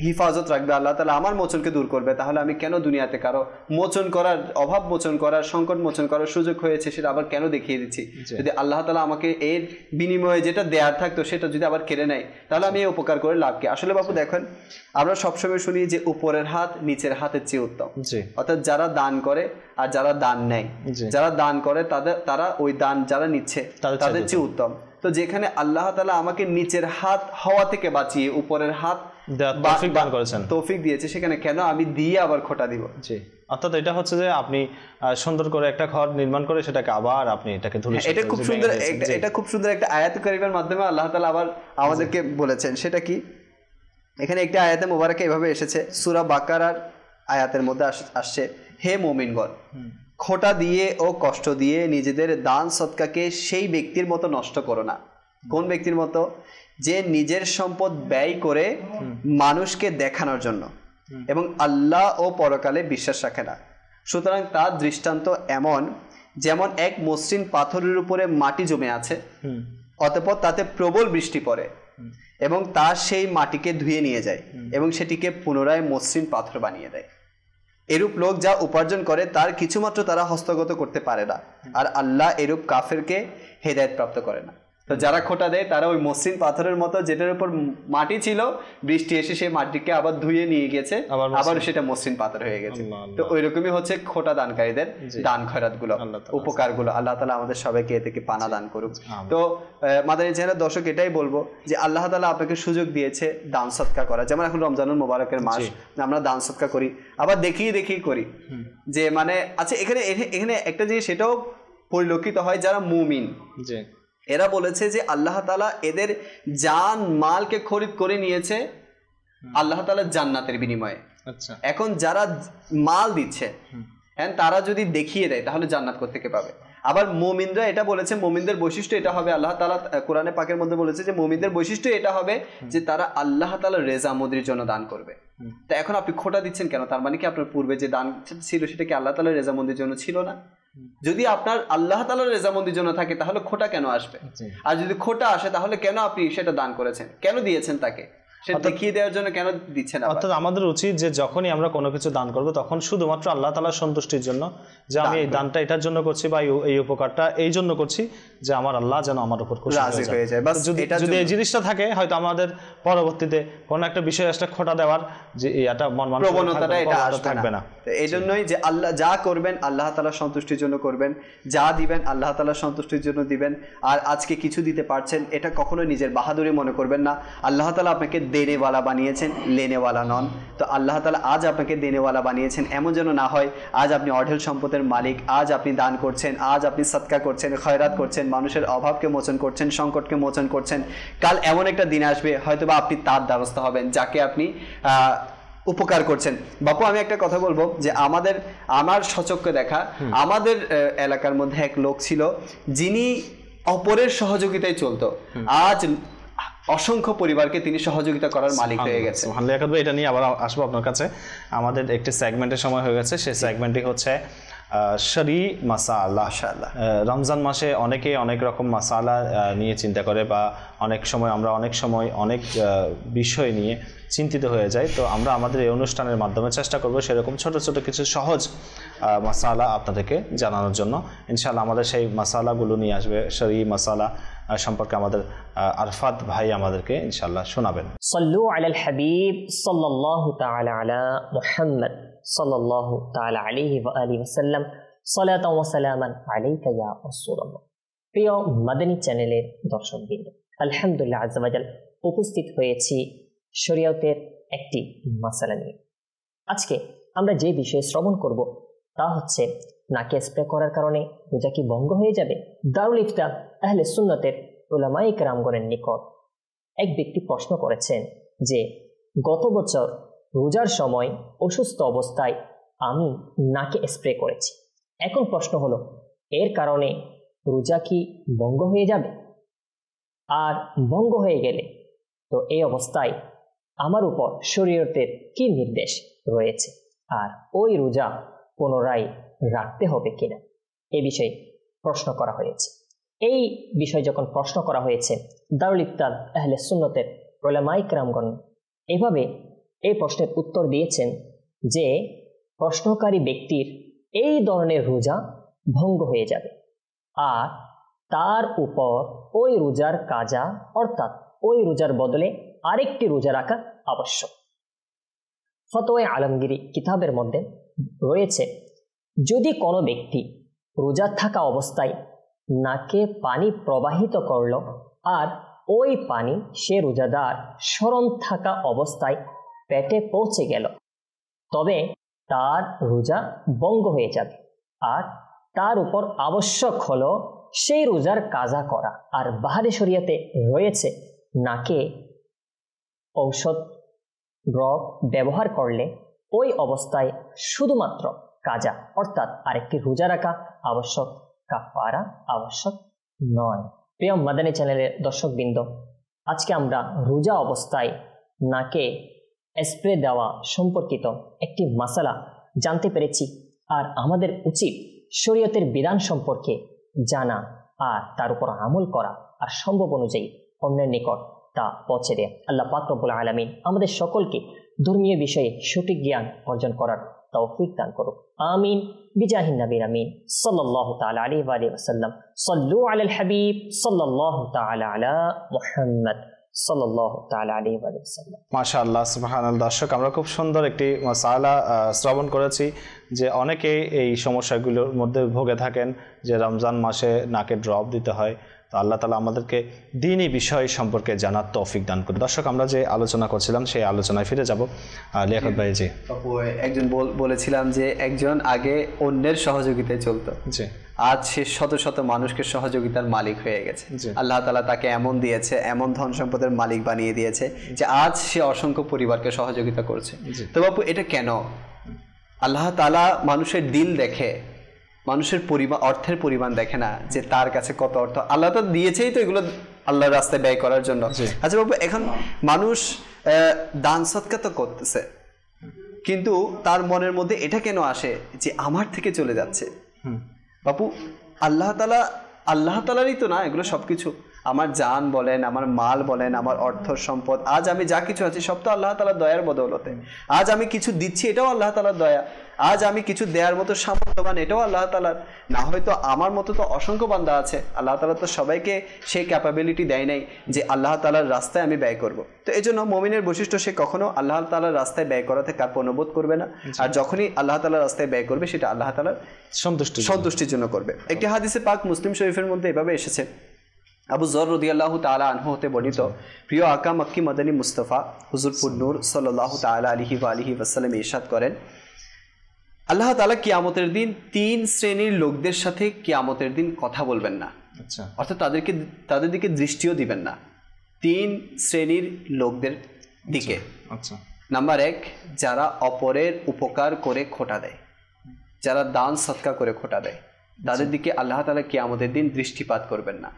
হিফাজত রাখবে, আল্লাহ তাআলা আমার মোচনকে দূর করবে, তাহলে আমি কেন দুনিয়াতে কারো মোচন করার, অভাব মোচন করার, সংকট মোচন করার সুযোগ হয়েছে সেটা আবার কেন দেখিয়ে দিচ্ছি? যদি আল্লাহ তাআলা আমাকে এর বিনিময়ে যেটা দেয়ার থাকতো সেটা যদি আবার কেড়ে নেয় তাহলে আমি এই উপকার করে লাভ কি? আসলে বাপু দেখেন, আমরা সবসময় শুনি যে উপরের হাত নিচের হাতের চেয়ে উত্তম, অর্থাৎ যারা দান করে আর যারা দান নেয়, যারা দান করে তারা ওই দান যারা নিচ্ছে তাদের চেয়ে উত্তম। তো যেখানে আল্লাহ তাআলা আমাকে নিচের হাত হওয়া থেকে বাঁচিয়ে উপরের হাত দান করেছেন, তৌফিক দিয়েছে, সেখানে কেন আমি দিয়ে আবার খোটা দিব? অর্থাৎ এটা হচ্ছে যে আপনি সুন্দর করে একটা ঘর নির্মাণ করে সেটাকে আবার আপনি এটাকে ধরে, এটা খুব সুন্দর, এটা খুব সুন্দর একটা আয়াত কারিমের মাধ্যমে আল্লাহ তাআলা আবার আমাদেরকে বলেছেন। সেটা কি? এখানে একটা আয়াতে মুবারাকে এভাবে এসেছে, সূরা বাকারার আয়াতের মধ্যে আসছে, হে মুমিনগণ, খোটা দিয়ে ও কষ্ট দিয়ে নিজেদের দান সদকাকে সেই ব্যক্তির মতো নষ্ট করো না। কোন ব্যক্তির মতো? যে নিজের সম্পদ ব্যয় করে মানুষকে দেখানোর জন্য এবং আল্লাহ ও পরকালে বিশ্বাস রাখে না। সুতরাং তার দৃষ্টান্ত এমন যেমন এক মসৃণ পাথরের উপরে মাটি জমে আছে, অতঃপর তাতে প্রবল বৃষ্টি পড়ে এবং তা সেই মাটিকে ধুয়ে নিয়ে যায় এবং সেটিকে পুনরায় মসৃণ পাথর বানিয়ে দেয়। এরূপ লোক যা উপার্জন করে তার কিছুমাত্র তারা হস্তগত করতে পারে না, আর আল্লাহ এরূপ কাফেরকে হেদায়েত প্রাপ্ত করে না। তো যারা খোটা দেয় তারা ওই মসৃণ পাথরের মতো, যেটার উপর মাটি ছিল, বৃষ্টি এসে সেই মাটিকে আবার ধুয়ে নিয়ে গেছে, আবার সেটা মসৃণ পাথর হয়ে গেছে। তো ওই রকমই হচ্ছে খোটা দানকারীদের দান খয়রাত গুলো, উপকার গুলো। আল্লাহ তাআলা আমাদের সবাইকে এ থেকে পানা দান করুক। তো মাদানী চ্যানেলের দর্শক এটাই বলবো যে আল্লাহ তাআলা আপনাকে সুযোগ দিয়েছে দান সদকা করা। যেমন এখন রমজানুল মোবারকের মাস, আমরা দান সদকা করি, আবার দেখিয়ে করি যে মানে আচ্ছা, এখানে একটা জিনিস সেটাও পরিলক্ষিত হয়, যারা মুমিন এরা বলেছে যে আল্লাহ তাআলা এদের জান মালকে খরিদ করে নিয়েছে আল্লাহ তাআলা জান্নাতের বিনিময়ে। এখন যারা মাল দিচ্ছে তারা যদি দেখিয়ে দেয় তাহলে জান্নাত কোত্থেকে পাবে? আবার মুমিনরা এটা বলেছে, মুমিনদের বৈশিষ্ট্য এটা হবে, আল্লাহ তাআলা কোরআনে পাকের মধ্যে বলেছে যে মুমিনদের বৈশিষ্ট্য এটা হবে যে তারা আল্লাহ তাআলার রেজামন্দির জন্য দান করবে। তা এখন আপনি খোটা দিচ্ছেন কেন? তার মানে কি আপনার পূর্বে যে দান ছিল সেটা কি আল্লাহ তাআলার রেজামন্দির জন্য ছিল না? যদি আপনার আল্লাহ তাআলার রেজামন্দির জন্য থাকে তাহলে খোটা কেন আসবে? আর যদি খোটা আসে তাহলে কেন আপনি সেটা দান করেছেন, কেন দিয়েছেন তাকে? দেখিয়ে দেওয়ার জন্য কেন দিচ্ছেন? অর্থাৎ আমাদের উচিত যে যখনই আমরা কোনো কিছু দান করব তখন শুধুমাত্র আল্লাহ তাআলার সন্তুষ্টির জন্য, যে আমি এই দানটা এটার জন্য করছি বা এই উপকারটা এই জন্য করছি যে আমার আল্লাহ যেন আমার উপর খুশি হয়ে যায়। যদি এই জিনিসটা থাকে, হয়তো আমাদের পরবর্তীতে কোনো একটা বিষয় আসলে খোটা দেওয়ার যে এটা প্রবণতাটা এটা থাকবে না। এই জন্যই যে আল্লাহ যা করবেন আল্লাহ তাআলার সন্তুষ্টির জন্য করবেন, যা দিবেন আল্লাহ তাআলার সন্তুষ্টির জন্য দিবেন। আর আজকে কিছু দিতে পারছেন এটা কখনোই নিজের বাহাদুরি মনে করবেন না। আল্লাহ তাআলা আপনাকে দেনেওয়ালা বানিয়েছেন, লেনেওয়ালা নন। তো আল্লাহ তাআলা আজ আপনাকে দেনেওয়ালা বানিয়েছেন, এমন যেন না হয় আজ আপনি অঢেল সম্পদের মালিক, আজ আপনি দান করছেন, আজ আপনি সদকা করছেন, খয়রাত করছেন, মানুষের অভাবকে মোচন করছেন, সংকটকে মোচন করছেন। কাল এমন একটা দিন আসবে হয়তোবা আপনি তার দ্বারস্থ হবেন যাকে আপনি উপকার করছেন। বাপু আমি একটা কথা বলবো যে আমার সচক্ষে দেখা আমাদের এলাকার মধ্যে এক লোক ছিল যিনি অপরের সহযোগিতায় চলতো, আজ অসংখ্য পরিবারকে তিনি সহযোগিতা করার মালিক হয়ে গেছে। এটা নিয়ে আবার আসবো আপনার কাছে। আমাদের একটি সেগমেন্টের সময় হয়ে গেছে, সেই সেগমেন্টটি হচ্ছে শরী মাসালা। রমজান মাসে অনেকে অনেক রকম মাসালা নিয়ে চিন্তা করে, বা অনেক সময় অনেক বিষয় নিয়ে চিন্তিত হয়ে যায়। তো আমরা আমাদের এই অনুষ্ঠানের মাধ্যমে চেষ্টা করব সেরকম ছোট ছোট কিছু সহজ মাসালা আপনাদেরকে জানানোর জন্য। ইনশাআল্লাহ আমাদের সেই মাসালাগুলো নিয়ে আসবে, শরী মাসালা সম্পর্কে আমাদের আরফাত ভাই আমাদেরকে ইনশাআল্লাহ শোনাবেন। সাল্লু আলাল হাবিব সাল্লাল্লাহু তাআলা আলা মুহাম্মদ সাল্লাল্লাহু তাআলা আলাইহি ওয়া আলিহি ওয়াসাল্লাম, সালাতাও ওয়া সালামান আলাইকা ইয়া রাসূলুল্লাহ। প্রিয় মাদানী চ্যানেলের দর্শকবৃন্দ, আলহামদুলিল্লাহ আযজা ওয়া জাল উপস্থিত হয়েছি শরীয়তের একটি মাসালা নিয়ে। আজকে আমরা যে বিষয়ে শ্রবণ করব তা হচ্ছে, নাকে স্প্রে করার কারণে রোজা কি ভঙ্গ হয়ে যাবে? দারুল ইফতা আহলে সুন্নতের উলামায়ে কেরামগণের নিকট এক ব্যক্তি প্রশ্ন করেছেন যে গত বছর রোজার সময় অসুস্থ অবস্থায় আমি নাকে স্প্রে করেছি। এখন প্রশ্ন হলো, এর কারণে রোজা কি ভঙ্গ হয়ে যাবে? আর ভঙ্গ হয়ে গেলে তো এই অবস্থায় আমার উপর শরীয়তের কি নির্দেশ রয়েছে, আর ওই রোজা পুনরায় রাখতে হবে কিনা, এ বিষয়ে প্রশ্ন করা হয়েছে। এই বিষয় যখন প্রশ্ন করা হয়েছে, দারুল ইফতা আহলে সুন্নতের উলামায়ে কেরামগণ এভাবে এই প্রশ্নের উত্তর দিয়েছেন যে প্রশ্নকারী ব্যক্তির এই ধরনের রোজা ভঙ্গ হয়ে যাবে আর তার উপর ওই রোজার কাজা অর্থাৎ ওই রোজার বদলে আরেকটি রোজা রাখা আবশ্যক। ফতোয়া আলমগীরি কিতাবের মধ্যে রয়েছে, যদি কোনো ব্যক্তি রোজা থাকা অবস্থায় নাকে পানি প্রবাহিত করল আর ওই পানি সে রোজাদার স্মরণ থাকা অবস্থায় পেটে পৌঁছে গেল, তবে তার রোজা ভঙ্গ হয়ে যাবে আর তার উপর আবশ্যক হলো সেই রোজার কাজা করা। আর বাহারি শরিয়াতে রয়েছে নাকে ঔষধ ড্রপ ব্যবহার করলে ওই অবস্থায় শুধুমাত্র কাজা অর্থাৎ আরেকটি রোজা রাখা আবশ্যক, কাফারা আবশ্যক নয়। প্রিয় মাদানী চ্যানেলের দর্শকবৃন্দ, আজকে আমরা রোজা অবস্থায় নাকে স্প্রে দেওয়া সম্পর্কিত একটি মাসালা জানতে পেরেছি। আর আমাদের উচিত শরীয়তের বিধান সম্পর্কে জানা আর তার উপর আমল করা আর সম্ভব অনুযায়ী অন্যের নিকট তা পৌঁছে দেয়। আল্লাহ পাক রব্বুল আলামিন আমাদের সকলকে ধর্মীয় বিষয়ে সঠিক জ্ঞান অর্জন করার তৌফিক দান করুক। আমিন বিজাহিন নবীর আমিন সাল্লাল্লাহু তাআলা আলাইহি ওয়া আলিহি ওয়াসাল্লাম। সাল্লু আলাল হাবিব সাল্লাল্লাহু তাআলা আলা মুহাম্মদ সাল্লাল্লাহু তাআলা আলাইহি ওয়া সাল্লাম। মাশাআল্লাহ, সুবহানাল্লাহ। দর্শক, আমরা খুব সুন্দর একটি মাসালা শ্রবণ করেছি যে অনেকে এই সমস্যাগুলোর মধ্যে ভোগে থাকেন যে রমজান মাসে নাকে ড্রপ দিতে হয়। তো আল্লাহ তাআলা আমাদেরকে দ্বীনি বিষয় সম্পর্কে জানার তৌফিক দান করুন। দর্শক, আমরা যে আলোচনা করছিলাম সেই আলোচনায় ফিরে যাব। লিয়াকত ভাই, জি, একজন বলেছিলাম যে একজন আগে অন্যের সহযোগিতায় চলতো, জি, আজ সে শত শত মানুষকে সহযোগিতার মালিক হয়ে গেছে। আল্লাহ তাআলা তাকে এমন দিয়েছে, এমন ধন সম্পদের মালিক বানিয়ে দিয়েছে যে আজ সে অসংখ্য পরিবারকে সহযোগিতা করছে। তো বাপু, এটা কেন? আল্লাহ তাআলা মানুষের দিল দেখে, মানুষের পরিমাণ, অর্থের পরিমাণ দেখে না যে তার কাছে কত অর্থ। আল্লাহ তো দিয়েছেই তো এগুলো আল্লাহর রাস্তায় ব্যয় করার জন্য। আচ্ছা বাবু, এখন মানুষ দান সদকা তো করতেছে, কিন্তু তার মনের মধ্যে এটা কেন আসে যে আমার থেকে চলে যাচ্ছে? বাপু, আল্লাহ তাআলারই তো না এগুলো সবকিছু। আমার জান বলেন, আমার মাল বলেন, আমার অর্থ সম্পদ, আজ আমি যা কিছু আছি সব তো আল্লাহ তাআলার দয়ার বদৌলতে। আজ আমি কিছু দিচ্ছি, এটাও আল্লাহ তাআলার দয়া। আজ আমি কিছু দেওয়ার মতো সামর্থ্যবান, এটাও আল্লাহ তাআলার। না হয়তো আমার মতো তো অসংখ্য বান্দা আছে, আল্লাহ তাআলা তো সবাইকে সেই ক্যাপাবিলিটি দেয় নাই যে আল্লাহ তাআলার রাস্তায় আমি ব্যয় করব। তো এই জন্য মুমিনের বৈশিষ্ট্য, সে কখনো আল্লাহ তাআলার রাস্তায় ব্যয় করাতে কার্পণ্যবোধ করবে না। আর যখনই আল্লাহ তাআলার রাস্তায় ব্যয় করবে, সেটা আল্লাহ তাআলার সন্তুষ্টির জন্য করবে। একটি হাদিসে পাক মুসলিম শরীফের মধ্যে এভাবে এসেছে, আবু যর রাদিয়াল্লাহু তাআলা আনহু হতে বর্ণিত, প্রিয় আকা মক্কি মদনী মুস্তাফা হুজুর পুর-নূর সাল্লাল্লাহু তাআলা আলাইহি ওয়া আলিহি ওয়াসাল্লাম ইরশাদ করেন, আল্লাহ তাআলা কিয়ামতের দিন 3 শ্রেণীর লোকদের সাথে কিয়ামতের দিন কথা বলবেন না। আচ্ছা, অর্থাৎ তাদের দিকে দৃষ্টিও দিবেন না। 3 শ্রেণীর লোকদের দিকে। আচ্ছা, নাম্বার 1, যারা অপরের উপকার করে খোটা দেয়, যারা দান সদকা করে খোটা দেয়, তাদের দিকে আল্লাহ তাআলা কিয়ামতের দিন দৃষ্টিপাত করবেন না।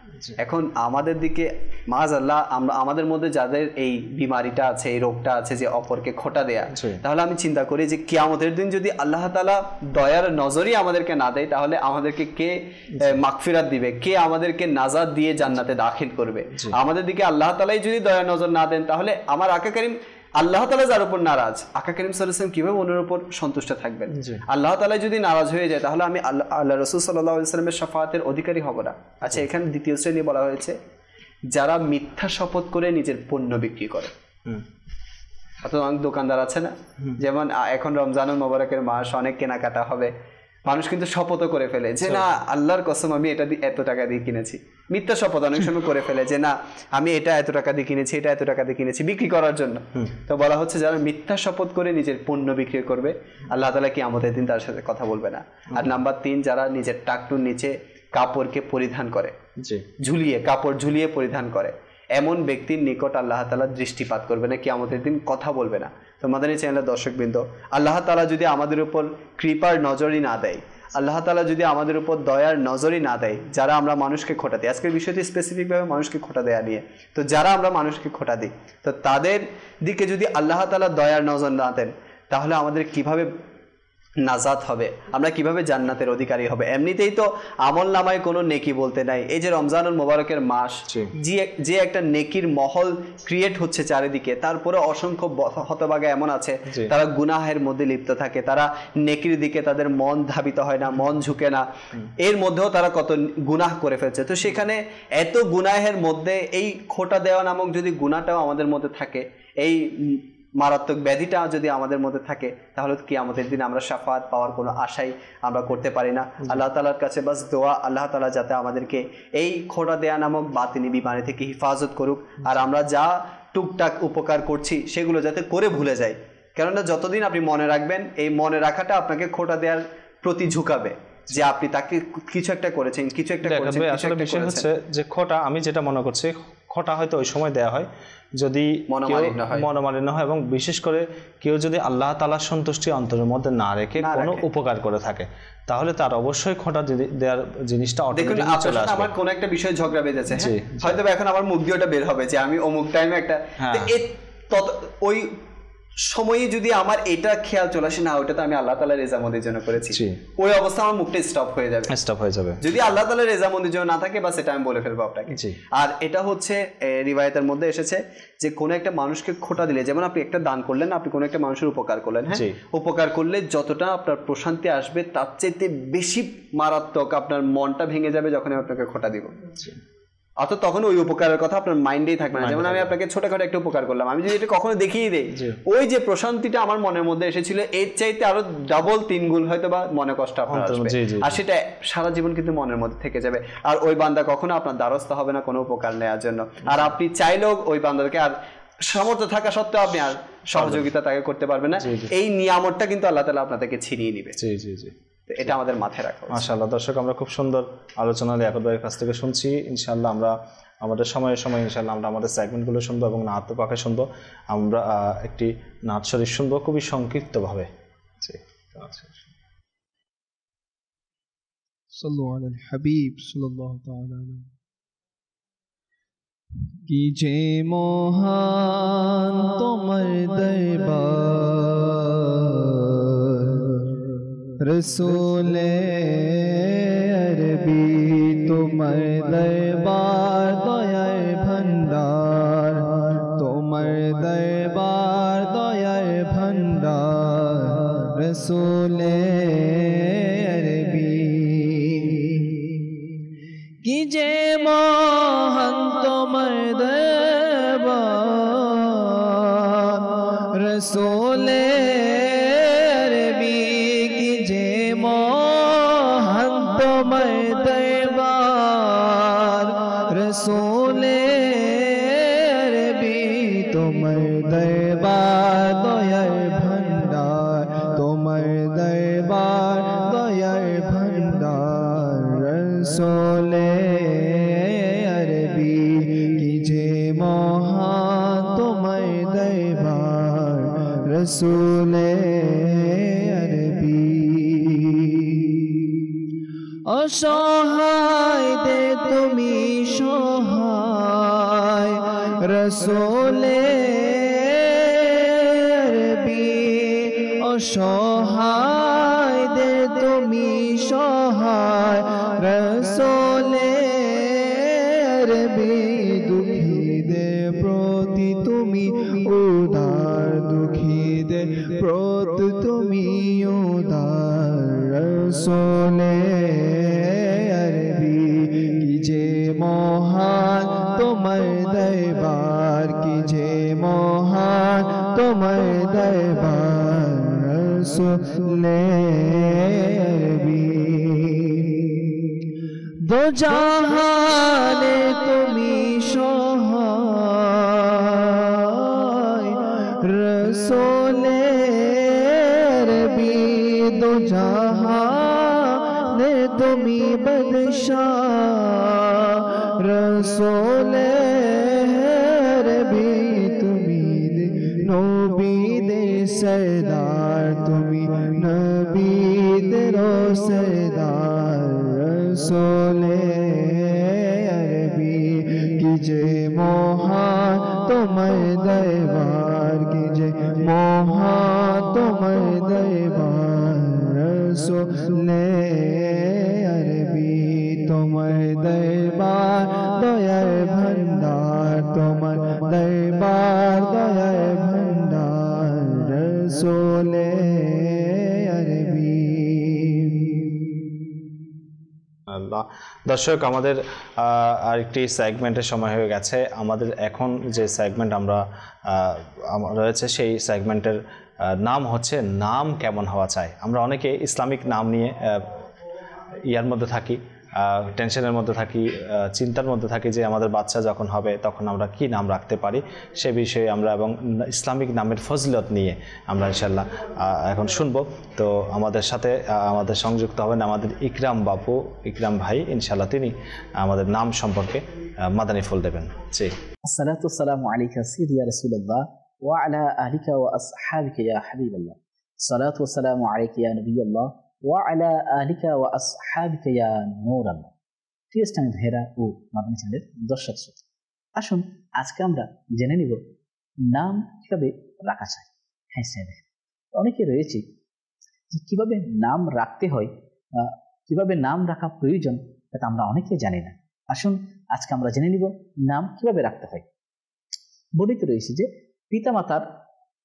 এখন আমাদের দিকে মাআযাল্লাহ, আমাদের মধ্যে যাদের এই বিমারিটা আছে, এই রোগটা আছে যে অপরকে খোটা দেয়া, তাহলে আমি চিন্তা করি যে কিয়ামতের দিন যদি আল্লাহ তাআলা দয়ার নজরই আমাদেরকে না দেয়, তাহলে আমাদেরকে কে মাগফিরাত দিবে, কে আমাদেরকে নাজাত দিয়ে জান্নাতে দাখিল করবে? আমাদের দিকে আল্লাহ তাআলাই যদি দয়ার নজর না দেন, তাহলে আমার আকা কারীম আল্লাহ তাআলা যার উপর নারাজ, আকা কারীম সাল্লাল্লাহু আলাইহি ওয়াসাল্লাম কিভাবে ওনার উপর সন্তুষ্ট থাকবেন? আল্লাহ তাআলা যদি নারাজ হয়ে যায়, তাহলে আমি আল্লাহ রাসূল সাল্লাল্লাহু আলাইহি ওয়াসাল্লামের শাফাআতের অধিকারী হব না। আচ্ছা, এখানে দ্বিতীয় শ্রেণী বলা হয়েছে, যারা মিথ্যা শপথ করে নিজের পণ্য বিক্রি করে। অর্থাৎ অনেক দোকানদার আছে না, যেমন এখন রমজানুল মোবারকের মাস, অনেক কেনাকাটা হবে, মানুষ কিন্তু শপথও করে ফেলে যে না, আল্লাহর কসম আমি এটা এত টাকা দিয়ে কিনেছি। মিথ্যা শপথ অনেক সময় করে ফেলে যে না, আমি এটা এত টাকা দিয়ে কিনেছি, এটা এত টাকা দিয়ে কিনেছি, বিক্রি করার জন্য। তো বলা হচ্ছে, যারা মিথ্যা শপথ করে নিজের পণ্য বিক্রি করবে, আল্লাহ তাআলা কিয়ামতের দিন তার সাথে কথা বলবে না। আর নাম্বার 3, যারা নিজের টাকটুর নিচে কাপড়কে পরিধান করে, ঝুলিয়ে, কাপড় ঝুলিয়ে পরিধান করে, এমন ব্যক্তির নিকট আল্লাহ তাআলা দৃষ্টিপাত করবে না, কিয়ামতের দিন কথা বলবে না। তো মাদানী চ্যানেলের দর্শকবৃন্দ, আল্লাহ তাআলা যদি আমাদের উপর কৃপার নজরই না দেয়, আল্লাহ তাআলা যদি আমাদের উপর দয়ার নজরই না দেয়, যারা আমরা মানুষকে খোটা দিই, আজকের বিষয়টি স্পেসিফিকভাবে মানুষকে খোটা দেয়া নিয়ে, তো যারা আমরা মানুষকে খোটা দিই, তো তাদের দিকে যদি আল্লাহ তাআলা দয়ার নজর না দেন, তাহলে আমাদের কিভাবে নাজাত হবে, আমরা কিভাবে জান্নাতের অধিকারী হবে? এমনিতেই তো আমল নামায় কোনো নেকি বলতে নাই। এই যে রমজানুল মোবারকের মাস, যে একটা নেকির মহল ক্রিয়েট হচ্ছে চারিদিকে, তারপরে অসংখ্য হতভাগা এমন আছে তারা গুনাহের মধ্যে লিপ্ত থাকে, তারা নেকির দিকে তাদের মন ধাবিত হয় না, মন ঝুঁকে না, এর মধ্যেও তারা কত গুনাহ করে ফেলছে। তো সেখানে এত গুনাহের মধ্যে এই খোটা দেওয়া নামক যদি গুনাহটাও আমাদের মধ্যে থাকে, এই মারাত্মক ব্যাধিটা যদি আমাদের মধ্যে থাকে, তাহলে কি আমাদের দিন আমরা শাফাত পাওয়ার কোনো আশাই আমরা করতে পারি না। আল্লাহ তাআলার কাছে বাস দোয়া, আল্লাহ তাআলা যাতে আমাদেরকে এই খোটা দেয়া নামক বাতিনি বিমারি থেকে হিফাজত করুক, আর আমরা যা টুকটাক উপকার করছি সেগুলো যাতে করে ভুলে যাই। কেননা যতদিন আপনি মনে রাখবেন, এই মনে রাখাটা আপনাকে খোটা দেওয়ার প্রতি ঝুঁকাবে, যে আপনি তাকে কিছু একটা করেছেন, কিছু একটা করেছেন। আসলে বিষয় হচ্ছে যে খোটা, আমি যেটা মনে করছি, খোটা হয়তো ওই সময় দেয়া হয় যদি মনোমালিন্য হয়, এবং বিশেষ করে কেউ যদি আল্লাহ তাআলার সন্তুষ্টি অন্তরের মধ্যে না রেখে কোনো উপকার করে থাকে, তাহলে তার অবশ্যই খোটা দেওয়ার জিনিসটা অটোমেটিক্যালি চলে আসবে। আমার কোনো একটা বিষয় ঝগড়া বেজেছে, হয়তো এখন আমার মুখ দিয়ে ওটা বের হবে যে আমি অমুক টাইমে একটা, ওই সময়ে যদি আমার এটা খেয়াল চলে আসে, না ওটা তো আমি আল্লাহ তাআলার রেজামন্দির জন্য করেছি, ওই অবস্থা আমার মুখটা স্টপ হয়ে যাবে। যদি আল্লাহ তাআলার রেজামন্দির জন্য না থাকে, বা সেটা আমি বলে ফেলবো আপনাকে। আর এটা হচ্ছে রিওয়ায়াতের মধ্যে এসেছে যে কোনো একটা মানুষকে খোটা দিলে, যেমন আপনি একটা দান করলেন, আপনি কোনো একটা মানুষের উপকার করলেন, হ্যাঁ, উপকার করলে যতটা আপনার প্রশান্তি আসবে, তার চাইতে বেশি মারাত্মক আপনার মনটা ভেঙে যাবে যখন আমি আপনাকে খোটা দিব। অর্থাৎ তখন ওই উপকারের কথা আপনার মাইন্ডেই থাকবে না। যেমন আমি আপনাকে ছোটখাটো একটা উপকার করলাম, আমি যদি এটা কখনো দেখিয়ে দেই, ওই যে প্রশান্তিটা আমার মনের মধ্যে এসেছিল, এর চাইতে আরো ডাবল 3 গুণ হয়তো বা মনে কষ্ট আপনার আসবে, আর সেটা সারা জীবন কিন্তু মনের মধ্যে থেকে যাবে। আর ওই বান্দা কখনো আপনার দ্বারস্থ হবে না কোনো উপকার নেওয়ার জন্য, আর আপনি চাইলেও ওই বান্দাকে আর সামর্থ্য থাকা সত্ত্বেও আপনি আর সহযোগিতা তাকে করতে পারবেন না। এই নিয়ামতটা কিন্তু আল্লাহ তাআলা আপনাদেরকে ছিনিয়ে নিবে। এটা আমাদের মাথায় রাখা। মাশাআল্লাহ, দর্শক, আমরা খুব সুন্দর আলোচনা লিয়াকত ভাইয়ের কাছ থেকে শুনছি। ইনশাআল্লাহ আমরা আমাদের সময় ইনশাআল্লাহ আমরা আমাদের সেগমেন্টগুলো শুনবো এবং নাত পাকে শুনবো। আমরা একটি নাত শরীফ শুনবো খুবই সংক্ষিপ্তভাবে। সাল্লু আলাল হাবিব সাল্লাল্লাহু তাআলা আলাইহি। কি যে মহান তোমার দরবার, রসূলে আরবি তোমার দরবার, দয়ার ভান্ডার তোমার দরবার, দয়ার ভান্ডার রসূলে আরবি। কি যে মহান তোমার দরবার, রসূলে আরবি। কি যে মহান তোমার দরবার, রসূলে আরবি তোমার দরবার, দয়ার ভান্ডার তোমার দরবার, দয়ার ভান্ডার রসূলে আরবি। কি যে মহান তোমার দরবার, রসূলে আরবি। অসহায় দে তুমি সহায়, রসূলে আরবি। অসহায় দে তুমি সহায়, রসূলে আরবি। দুঃখীদের প্রতি তুমি উদার, দুঃখীদের প্রতি তুমি উদার, রসূলে আরবি। কি যে মহান তোমার দরবার, কি যে মহান তোমার দরবার, রসূলে আরবি। দো জাহানে তুমি সহায়, রসূলে আরবি। দো জাহানে তুমি বাদশাহ, রসোলে রবি তুমি নবীদের সরদার, তুমি নবীদের সরদার। রসোলে রবি কি যে মহান তোমার দরবার, কি যে মহান তোমার দরবার। রসোলে রবি তোমার দরবার দয়ার ভান্ডার, তোমার দরবার দয়ার ভান্ডার। রসোলে আরবি। আল্লাহ। দর্শক, আমাদের আরেকটি সেগমেন্টের সময় হয়ে গেছে। আমাদের এখন যে সেগমেন্ট আমরা রয়েছে সেই সেগমেন্টের নাম হচ্ছে নাম কেমন হওয়া চাই। আমরা অনেকে ইসলামিক নাম নিয়ে ইয়ার মধ্যে থাকি, টেনশনের মধ্যে থাকি, চিন্তার মধ্যে থাকি যে আমাদের বাচ্চা যখন হবে তখন আমরা কি নাম রাখতে পারি সে বিষয়ে আমরা, এবং ইসলামিক নামের ফজিলত নিয়ে আমরা ইনশাল্লাহ এখন শুনব। তো আমাদের সাথে আমাদের সংযুক্ত হবেন আমাদের ইকরাম বাপু, ইকরাম ভাই ইনশাল্লাহ। তিনি আমাদের নাম সম্পর্কে মাদানী ফুল দেবেন। জি। আসসালাতু ওয়াসসালামু আলাইকা সাইয়্যিদি ইয়া রাসূলুল্লাহ ওয়া আলা আলিকা ওয়া আসহাবিকা ইয়া হাবিবাল্লাহ। সালাতু ওয়াসসালামু আলাইকা ইয়া নবিয়াল্লাহ ওয়া আলা আলিকা ওয়া আসহাবিকা ইয়া নূরাল্লাহ। প্রিয় ইসলামী ভাইরা ও মাদানী চ্যানেলের দর্শক শ্রোতা, আসুন আজকে আমরা জেনে নিব নাম কিভাবে রাখা যায়। হ্যাঁ স্যার, অনেকে রয়েছে যে কীভাবে নাম রাখতে হয়, কিভাবে নাম রাখা প্রয়োজন, এটা আমরা অনেকে জানি না। আসুন আজকে আমরা জেনে নিব নাম কিভাবে রাখতে হয়। বলিতে রয়েছে যে পিতামাতার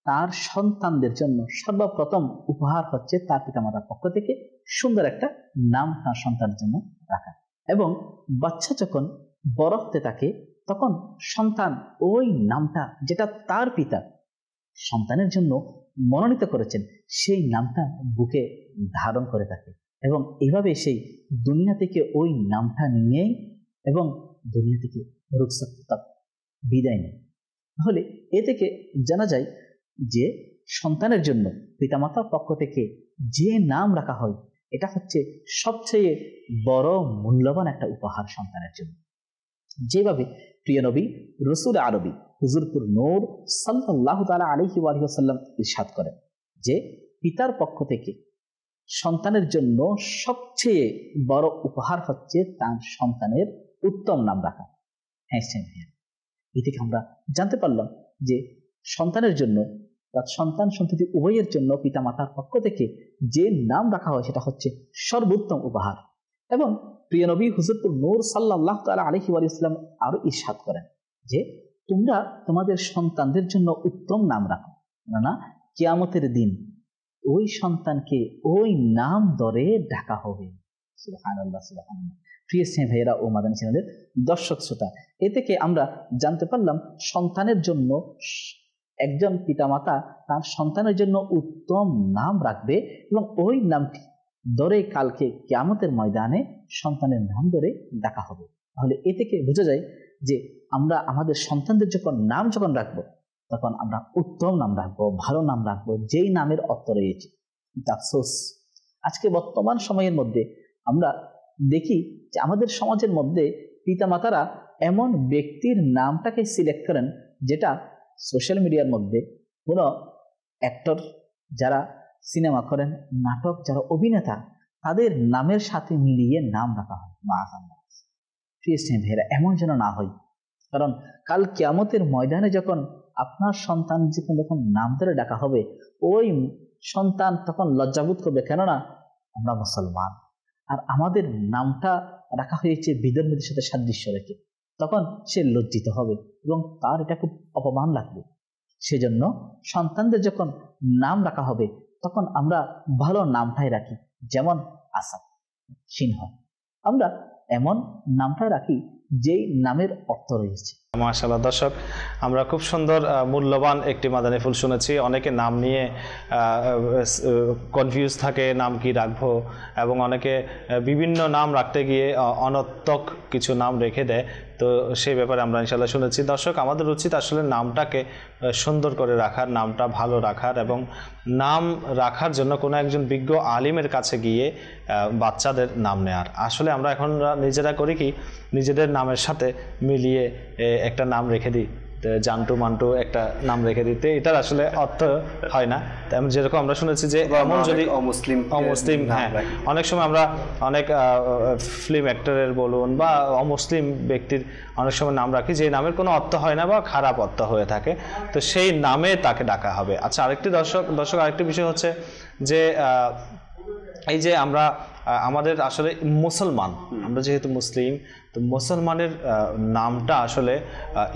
তার সন্তানদের জন্য সর্বপ্রথম উপহার হচ্ছে তার পিতামাতার পক্ষ থেকে সুন্দর একটা নাম তার সন্তানের জন্য রাখা। এবং বাচ্চা যখন বড় হতে থাকে তখন সন্তান ওই নামটা যেটা তার পিতা সন্তানের জন্য মনোনীত করেছেন সেই নামটা বুকে ধারণ করে থাকে, এবং এভাবে সেই দুনিয়া থেকে ওই নামটা নিয়ে এবং দুনিয়া থেকে রুখসাত বিদায় নেয়। তাহলে এ থেকে জানা যায় যে সন্তানের জন্য পিতামাতার পক্ষ থেকে যে নাম রাখা হয় এটা হচ্ছে সবচেয়ে বড় মূল্যবান একটা উপহার সন্তানের জন্য। যেভাবে প্রিয় নবী রসুল আরবি হুজুরপুর নূর সাল্লাল্লাহু তাআলা আলাইহি ওয়া সাল্লাম ইরশাদ করেন যে পিতার পক্ষ থেকে সন্তানের জন্য সবচেয়ে বড় উপহার হচ্ছে তার সন্তানের উত্তম নাম রাখা। হ্যাঁ, এ থেকে আমরা জানতে পারলাম যে সন্তানের জন্য, তার সন্তান সন্ততি উভয়ের জন্য পিতামাতার পক্ষ থেকে যে নাম রাখা হয় সেটা হচ্ছে সর্বোত্তম উপহার। এবং প্রিয় নবী হুজুরপুর নূর সাল্লাল্লাহু তাআলা আলাইহি ওয়া সাল্লাম আরো ইরশাদ করেন যে তোমরা তোমাদের সন্তানদের জন্য উত্তম নাম রাখো, না কিয়ামতের দিন ওই সন্তানকে ওই নাম ধরে ডাকা হবে। সুবহানাল্লাহ, সুবহানাল্লাহ। প্রিয় স্নেহ ভাইয়েরা ও মাদানী চ্যানেলের দর্শক শ্রোতা, এ থেকে আমরা জানতে পারলাম সন্তানের জন্য একজন পিতামাতা তার সন্তানের জন্য উত্তম নাম রাখবে এবং ওই নামটি ধরে কালকে কিয়ামতের ময়দানে সন্তানের নাম ধরে ডাকা হবে। তাহলে এ থেকে বোঝা যায় যে আমরা আমাদের সন্তানদের নাম যখন রাখবো তখন আমরা উত্তম নাম রাখবো, ভালো নাম রাখবো, যেই নামের অর্থ রয়েছে। কিন্তু আফসোস, আজকে বর্তমান সময়ের মধ্যে আমরা দেখি যে আমাদের সমাজের মধ্যে পিতামাতারা এমন ব্যক্তির নামটাকে সিলেক্ট করেন যেটা সোশ্যাল মিডিয়ার মধ্যে কোনো অ্যাক্টর যারা সিনেমা করেন, নাটক যারা অভিনেতা, তাদের নামের সাথে মিলিয়ে নাম রাখা হয়। মাআযাল্লাহ। প্রিয় ভাইয়েরা, এমন যেন না হয়, কারণ কাল কিয়ামতের ময়দানে যখন আপনার সন্তান যখন নাম ধরে ডাকা হবে ওই সন্তান তখন লজ্জাবোধ করবে, কেননা আমরা মুসলমান আর আমাদের নামটা রাখা হয়েছে বিধর্মীদের সাথে সাদৃশ্য রেখে। তখন সে লজ্জিত হবে এবং তার এটা খুব অপমান লাগবে। সেজন্য সন্তানদের যখন নাম রাখা হবে তখন আমরা ভালো নামটাই রাখি, যেমন আসাদ, সিংহ। আমরা এমন নামটা রাখি যেই নামের অর্থ রয়েছে। মাশাআল্লাহ। দর্শক, আমরা খুব সুন্দর মূল্যবান একটি মাদানী ফুল শুনেছি। অনেকে নাম নিয়ে কনফিউজ থাকে, নাম কি রাখবো, এবং অনেকে বিভিন্ন নাম রাখতে গিয়ে অনর্থক কিছু নাম রেখে দেয়। তো সেই ব্যাপারে আমরা ইনশাআল্লাহ শুনেছি। দর্শক, আমাদের উচিত আসলে নামটাকে সুন্দর করে রাখার, নামটা ভালো রাখার, এবং নাম রাখার জন্য কোনো একজন বিজ্ঞ আলিমের কাছে গিয়ে বাচ্চাদের নাম নেয়ার। আসলে আমরা এখন নিজেরা করি কি, নিজেদের নামের সাথে মিলিয়ে একটা নাম রেখে দিই, জান্টু মান্টু একটা নাম রেখে দিতে, এটার আসলে অর্থ হয় না। তেমন যেরকম আমরা শুনেছি যে এমন যদি অমুসলিম, হ্যাঁ, অনেক সময় আমরা অনেক ফিল্ম অ্যাক্টরের বলুন বা অমুসলিম ব্যক্তির অনেক সময় নাম রাখি যে নামের কোনো অর্থ হয় না বা খারাপ অর্থ হয়ে থাকে, তো সেই নামে তাকে ডাকা হবে। আচ্ছা, আরেকটি দর্শক আরেকটি বিষয় হচ্ছে যে এই যে আমরা আমাদের আসলে মুসলমান, আমরা যেহেতু মুসলিম, তো মুসলমানের নামটা আসলে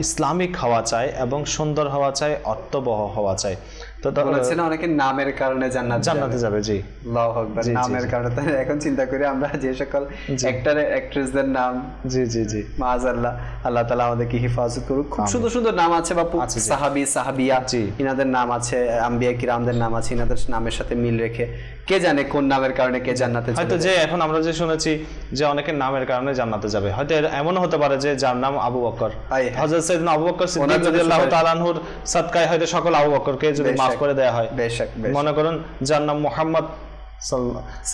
ইসলামিক হওয়া চাই এবং সুন্দর হওয়া চাই, অর্থবহ হওয়া চাই। তো বলেছেন অনেকে নামের কারণে জান্নাতে যাবে। জি, আল্লাহু আকবার। নামের কারণে এখন চিন্তা করি আমরা যে সকল অ্যাক্টর অ্যাক্ট্রেসদের নাম, জি জি জি, মাআযাল্লাহ, আল্লাহ তাআলা আমাদেরকে হেফাজত করুক। খুব সুন্দর সুন্দর নাম আছে বাপু, সাহাবী সাহাবিয়া, ইনাদের নাম আছে, আম্বিয়া কিরামদের নাম আছে, ইনাদের নামের সাথে মিল রেখে কে জানে কোন নামের কারণে কে জান্নাতে যাবে। হয়তো যে এখন আমরা যে শুনেছি যে অনেকের নামের কারণে জান্নাতে যাবে, হয়তো এমনও হতে পারে যে যার নাম আবু বকর, হযরত সাইয়েদনা আবু বকর সিদ্দিক রাদিয়াল্লাহু তাআলা আনহুর সাদকায় হয়তো সকল আবু বকরকে যদি মাফ করে দেয়া হয়। মনে করুন যার নাম মুহাম্মদ,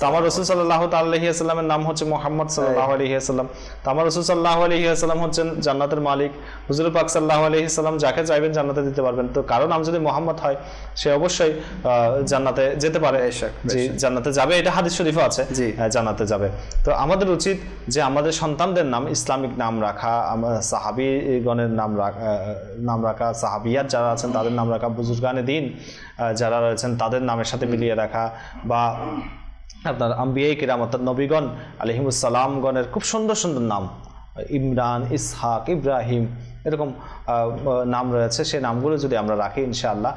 আমার রাসূল সাল্লাল্লাহু আলাইহি ওয়াসাল্লামের নাম হচ্ছে মুহাম্মদ সাল্লাল্লাহু আলাইহি ওয়াসাল্লাম, আমার রাসূল সাল্লাল্লাহু আলাইহি ওয়াসাল্লাম হচ্ছেন জান্নাতের মালিক। হুজুর পাক সাল্লাল্লাহু আলাইহি ওয়াসাল্লাম যাকে চাইবেন জান্নাতে দিতে পারবেন। তো কারো নাম যদি মুহাম্মদ হয় সে অবশ্যই জান্নাতে যেতে পারে, জি, জান্নাতে যাবে, এটা হাদিস শরীফে আছে, জান্নাতে যাবে। তো আমাদের উচিত যে আমাদের সন্তানদের নাম ইসলামিক নাম রাখা, সাহাবীগণের নাম রাখা, সাহাবিয়াত যারা আছেন তাদের নাম রাখা, বুজুর্গানে দ্বীন যারা রয়েছেন তাদের নামের সাথে মিলিয়ে রাখা, বা আপনার আম্বিয়ায়ে কিরাম অর্থাৎ নবীগণ আলাইহিমুস সালামগণের খুব সুন্দর সুন্দর নাম, ইমরান, ইসহাক, ইব্রাহিম, এরকম নাম রয়েছে। সেই নামগুলো যদি আমরা রাখি ইনশাআল্লাহ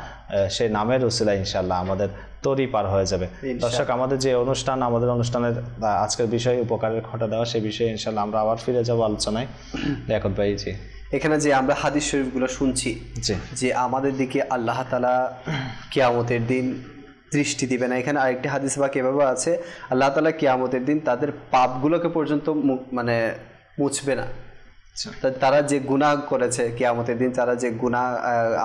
সেই নামের উসিলায় ইনশাআল্লাহ আমাদের তরি পার হয়ে যাবে। দর্শক, আমাদের যে অনুষ্ঠান, আমাদের অনুষ্ঠানের আজকের বিষয় উপকারের খোঁটা দেওয়া, সেই বিষয়ে ইনশাআল্লাহ আমরা আবার ফিরে যাবো আলোচনায়। লিয়াকত ভাই, জি, এখানে যে আমরা হাদিস শরীফগুলো শুনছি যে আমাদের দিকে আল্লাহ তাআলা কিয়ামতের দিন দৃষ্টি দিবে না, এখানে আরেকটি হাদিস বা কিভাবে আছে, আল্লাহ তাআলা কিয়ামতের দিন তাদের পাপগুলোকে পর্যন্ত মানে মুছবে না। তারা যে গুনাহ করেছে কিয়ামতের দিন, তারা যে গুনাহ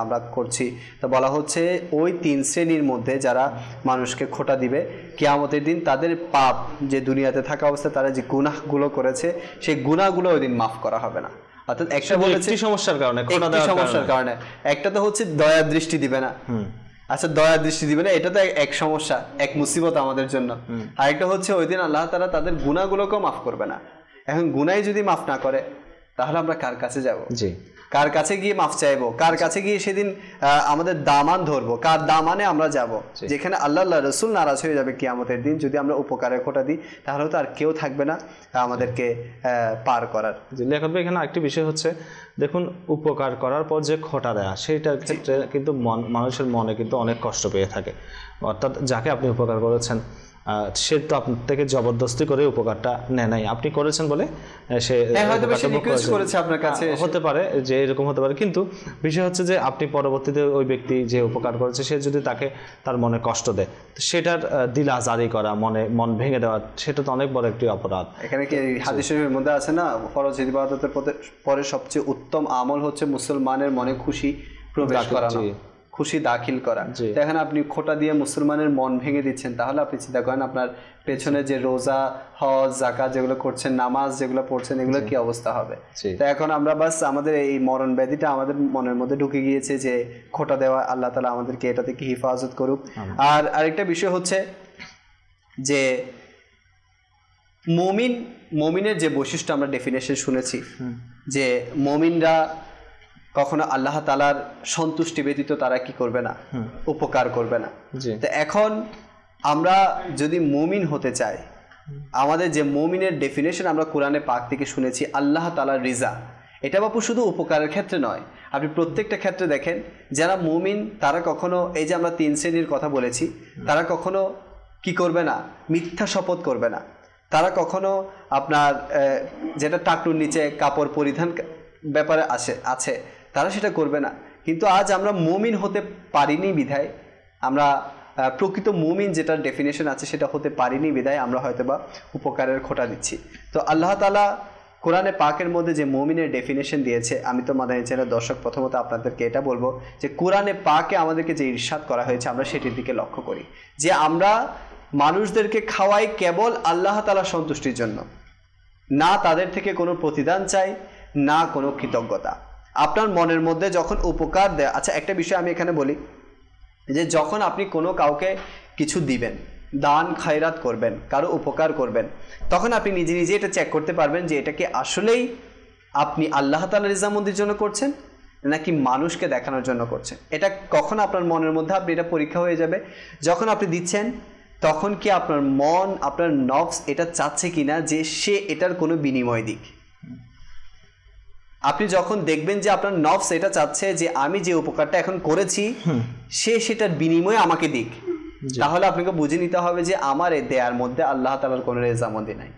আমরা করছি, তা বলা হচ্ছে ওই 3 শ্রেণীর মধ্যে যারা মানুষকে খোঁটা দিবে কিয়ামতের দিন, তাদের পাপ যে দুনিয়াতে থাকা অবস্থায় তারা যে গুনাহগুলো করেছে সেই গুনাহগুলো ওই দিন মাফ করা হবে না। অর্থাৎ একটা বলেছে সমস্যার কারণে, একটা তো হচ্ছে দয়ার দৃষ্টি দিবে না। আচ্ছা, দয়ার দৃষ্টি দিবে না, এটা তো এক সমস্যা, এক মুসিবত আমাদের জন্য। আরেকটা হচ্ছে ওই দিন আল্লাহ তাআলা তাদের গুনাহগুলোকেও মাফ করবে না। এখন গুনাহ যদি মাফ না করে তাহলে আমরা কার কাছে যাব? জি, কার কাছে গিয়ে মাফ চাইবো? কার কাছে গিয়ে সেদিন আমাদের দামান ধরবো? কার দামানে আমরা যাব? যেখানে আল্লাহ রাসূল নারাজ হয়ে যাবে কিয়ামতের দিন যদি আমরা উপকারের খোঁটা দিই, তাহলে তো আর কেউ থাকবে না আমাদেরকে পার করার। লিয়াকত ভাই, এখানে আরেকটি বিষয় হচ্ছে, দেখুন, উপকার করার পর যে খোঁটা দেয়া, সেইটার ক্ষেত্রে কিন্তু মানুষের মনে কিন্তু অনেক কষ্ট পেয়ে থাকে। অর্থাৎ যাকে আপনি উপকার করেছেন সে তো আপনার থেকে জবরদস্তি করে উপকারটা নেয় নাই, আপনি করেছেন বলে সে করেছে আপনার কাছে, হতে পারে যে এরকম হতে পারে। কিন্তু বিষয় হচ্ছে যে আপনি পরবর্তীতে ওই ব্যক্তি যে উপকার করেছে সে যদি তাকে তার মনে কষ্ট দেয়, সেটার দিল আজারি করা, মন ভেঙে দেওয়া, সেটা তো অনেক বড় একটি অপরাধ। এখানে কি হাদিস শরীফের মধ্যে আছে না, ফরজ ইবাদতের পরে সবচেয়ে উত্তম আমল হচ্ছে মুসলমানের মনে খুশি প্রবেশ করানো, খুশি দাখিল করা। দেখেন আপনি খোঁটা দিয়ে মুসলমানের মন ভেঙে দিচ্ছেন, তাহলে আপনি চিন্তা করেন আপনার পেছনে যে রোজা, হজ, যাকাত যেগুলো করছেন, নামাজ যেগুলো পড়ছেন, এগুলো কি অবস্থা হবে? তো এখন আমরা বাস আমাদের এই মরণ ব্যাধিটা আমাদের মনের মধ্যে ঢুকে গিয়েছে যে খোঁটা দেওয়া। আল্লাহ তাআলা আমাদেরকে এটা থেকে হেফাজত করুক। আর আরেকটা বিষয় হচ্ছে যে মুমিনের যে বৈশিষ্ট্য আমরা ডেফিনেশন শুনেছি যে মুমিনরা কখনো আল্লাহ তাআলার সন্তুষ্টি ব্যতীত তারা কি করবে না, উপকার করবে না। তো এখন আমরা যদি মুমিন হতে চাই, আমাদের যে মুমিনের ডেফিনেশন আমরা কোরআনে পাক থেকে শুনেছি, আল্লাহ তাআলার রিজা, এটা বাপু শুধু উপকারের ক্ষেত্রে নয়, আপনি প্রত্যেকটা ক্ষেত্রে দেখেন যারা মুমিন তারা কখনো, এই যে আমরা 3 শ্রেণীর কথা বলেছি, তারা কখনো কি করবে না, মিথ্যা শপথ করবে না। তারা কখনো আপনার যেটা টাকলুর নিচে কাপড় পরিধান ব্যাপারে আছে তারা সেটা করবে না। কিন্তু আজ আমরা মুমিন হতে পারিনি বিধায়, আমরা প্রকৃত মুমিন যেটার ডেফিনেশন আছে সেটা হতে পারিনি বিধায় আমরা হয়তোবা উপকারের খোঁটা দিচ্ছি। তো আল্লাহ তাআলা কোরআনে পাকের মধ্যে যে মুমিনের ডেফিনেশন দিয়েছে, আমি তো মাদানী চ্যানেলের দর্শক প্রথমত আপনাদেরকে এটা বলবো যে কোরআনে পাকে আমাদেরকে যে ইরশাদ করা হয়েছে আমরা সেটির দিকে লক্ষ্য করি, যে আমরা মানুষদেরকে খাওয়াই কেবল আল্লাহ তাআলার সন্তুষ্টির জন্য, না তাদের থেকে কোনো প্রতিদান চাই, না কোনো কৃতজ্ঞতা। আপনার মনের মধ্যে যখন উপকার দেয়, আচ্ছা একটা বিষয় আমি এখানে বলি, যে যখন আপনি কোনো কাউকে কিছু দিবেন, দান খায়রাত করবেন, কারো উপকার করবেন, তখন আপনি নিজে নিজে এটা চেক করতে পারবেন যে এটা কি আসলেই আপনি আল্লাহ তাআলার রিজামন্দির জন্য করছেন নাকি মানুষকে দেখানোর জন্য করছেন। এটা কখন আপনার মনের মধ্যে আপনি এটা পরীক্ষা হয়ে যাবে, যখন আপনি দিচ্ছেন তখন কি আপনার মন, আপনার নফস এটা চাচ্ছে কিনা যে সে এটার কোনো বিনিময় দিক। আপনি যখন দেখবেন যে আপনার নফস এটা চাচ্ছে যে আমি যে উপকারটা এখন করেছি সে সেটার বিনিময়ে আমাকে দিক, তাহলে আপনাকে বুঝে নিতে হবে যে আমার এই দেয়ার মধ্যে আল্লাহ তাআলার কোনো রেজামন্দি নাই।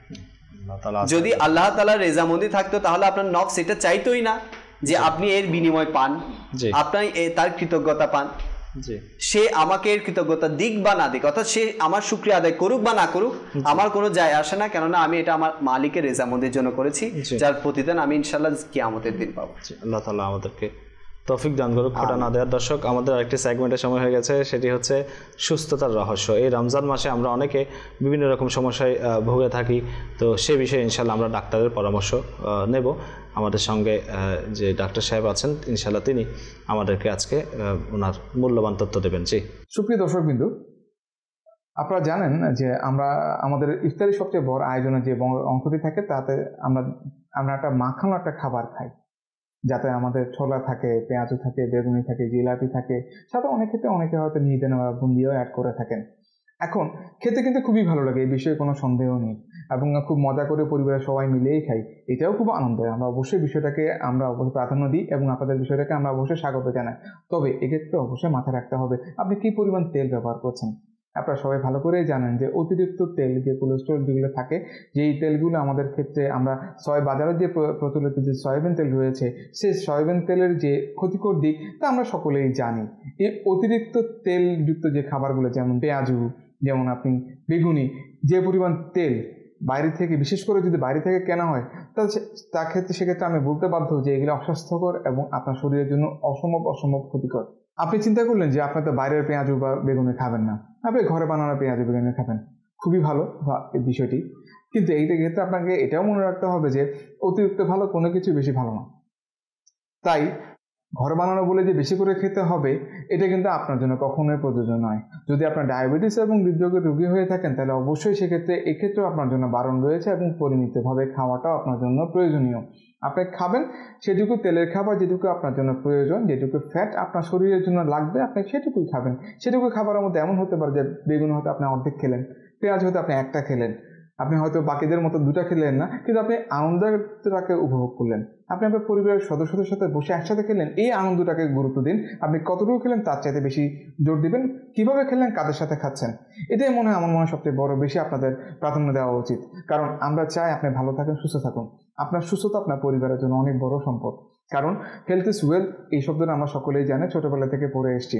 যদি আল্লাহ তাআলার রেজামন্দি থাকতো তাহলে আপনার নফস এটা চাইতোই না যে আপনি এর বিনিময় পান, আপনি তার কৃতজ্ঞতা পান, সে আমাকে এর কৃতজ্ঞতা দিক বা না দিক, অর্থাৎ সে আমার শুকরিয়া আদায় করুক বা না করুক আমার কোনো যায় আসে না, কেননা আমি এটা আমার মালিকের রেজামন্দির জন্য করেছি, যার প্রতিদান আমি ইনশাআল্লাহ কিয়ামতের দিন পাবো। আল্লাহ তাআলা আমাদেরকে তৌফিক দান করুক, খোটা না দেওয়ার। দর্শক, আমাদের আরেকটি সেগমেন্টের সময় হয়ে গেছে, সেটি হচ্ছে সুস্থতার রহস্য। এই রমজান মাসে আমরা অনেকে বিভিন্ন রকম সমস্যায় ভুগে থাকি, তো সে বিষয়ে ইনশাআল্লাহ আমরা ডাক্তারের পরামর্শ নেব। আমাদের সঙ্গে যে ডাক্তার সাহেব আছেন ইনশাআল্লাহ তিনি আমাদেরকে আজকে ওনার মূল্যবান তথ্য দেবেন। জি, সুপ্রিয় দর্শকবৃন্দ, আপনারা জানেন যে আমরা আমাদের ইফতারি সবচেয়ে বড় আয়োজনের যে অংশটি থাকে তাতে আমরা একটা মাখানো একটা খাবার খাই, যাতে আমাদের ছোলা থাকে, পেঁয়াজু থাকে, বেগুনি থাকে, জিলাপি থাকে, সাথে অনেক ক্ষেত্রে অনেকে হয়তো মিহিদানা বা বুন্দিও অ্যাড করে থাকেন। এখন খেতে কিন্তু খুবই ভালো লাগে, এই বিষয়ে কোনো সন্দেহ নেই, এবং খুব মজা করে পরিবারের সবাই মিলেই খাই, এটাও খুব আনন্দের। আমরা অবশ্যই বিষয়টাকে আমরা অবশ্যই প্রাধান্য দিই এবং আপনাদের বিষয়টাকে আমরা অবশ্যই স্বাগত জানাই। তবে এক্ষেত্রে অবশ্যই মাথায় রাখতে হবে আপনি কী পরিমাণ তেল ব্যবহার করছেন। আপনারা সবাই ভালো করেই জানেন যে অতিরিক্ত তেল, যে কোলেস্ট্রল যেগুলো থাকে, যেই তেলগুলো আমাদের ক্ষেত্রে আমরা বাজারে যে প্রচলিত যে সয়াবিন তেল রয়েছে, সেই সয়াবিন তেলের যে ক্ষতিকর দিক তা আমরা সকলেই জানি। এই অতিরিক্ত তেলযুক্ত যে খাবারগুলো, যেমন পেঁয়াজু, যেমন আপনি বেগুনি, যে পরিমাণ তেল বাইরে থেকে, বিশেষ করে যদি বাইরে থেকে কেনা হয়, তার ক্ষেত্রে সেক্ষেত্রে আমি বলতে বাধ্য যে এগুলো অস্বাস্থ্যকর এবং আপনার শরীরের জন্য অসম্ভব ক্ষতিকর। আপনি চিন্তা করলেন যে আপনি তো বাইরের পেঁয়াজু বা বেগুনি খাবেন না, আপনি ঘরে বানানো পেঁয়াজু বেগুনি খাবেন, খুবই ভালো এই বিষয়টি। কিন্তু এইটার ক্ষেত্রে আপনাকে এটাও মনে রাখতে হবে যে অতিরিক্ত ভালো কোনো কিছু বেশি ভালো না। তাই ঘরে বানানো বলে যে বেশি করে খেতে হবে এটা কিন্তু আপনার জন্য কখনোই প্রযোজ্য নয়। যদি আপনার ডায়াবেটিস এবং হৃদরোগের রোগী হয়ে থাকেন তাহলে অবশ্যই এক্ষেত্রেও আপনার জন্য বারণ রয়েছে এবং পরিমিতভাবে খাওয়াটাও আপনার জন্য প্রয়োজনীয়। আপনি খাবেন সেটুকু তেলের খাবার, যেটুকু আপনার জন্য প্রয়োজন, যেটুকু ফ্যাট আপনার শরীরের জন্য লাগবে, আপনি সেটুকুই খাবেন। সেটুকু খাবারের মধ্যে এমন হতে পারে যে বেগুন হয়তো আপনি অর্ধেক খেলেন, পেঁয়াজ হয়তো আপনি একটা খেলেন, আপনি হয়তো বাকিদের মতো দুটা খেলেন না, কিন্তু আপনি আনন্দটাকে উপভোগ করলেন। আপনি আপনার পরিবারের সদস্যদের সাথে বসে একসাথে খেলেন, এই আনন্দটাকে গুরুত্ব দিন। আপনি কতটুকু খেলেন তার চাইতে বেশি জোর দিবেন কিভাবে খেলেন, কাদের সাথে খাচ্ছেন। এটাই আমার মনে হয় সবচেয়ে বড় বেশি আপনাদের প্রাধান্য দেওয়া উচিত। কারণ আমরা চাই আপনি ভালো থাকেন, সুস্থ থাকুন। আপনার সুস্থতা আপনার পরিবারের জন্য অনেক বড় সম্পদ। কারণ হেলথ ইজ ওয়েলথ, এই শব্দটা আমরা সকলেই জানি, ছোটবেলা থেকে পড়ে এসেছি।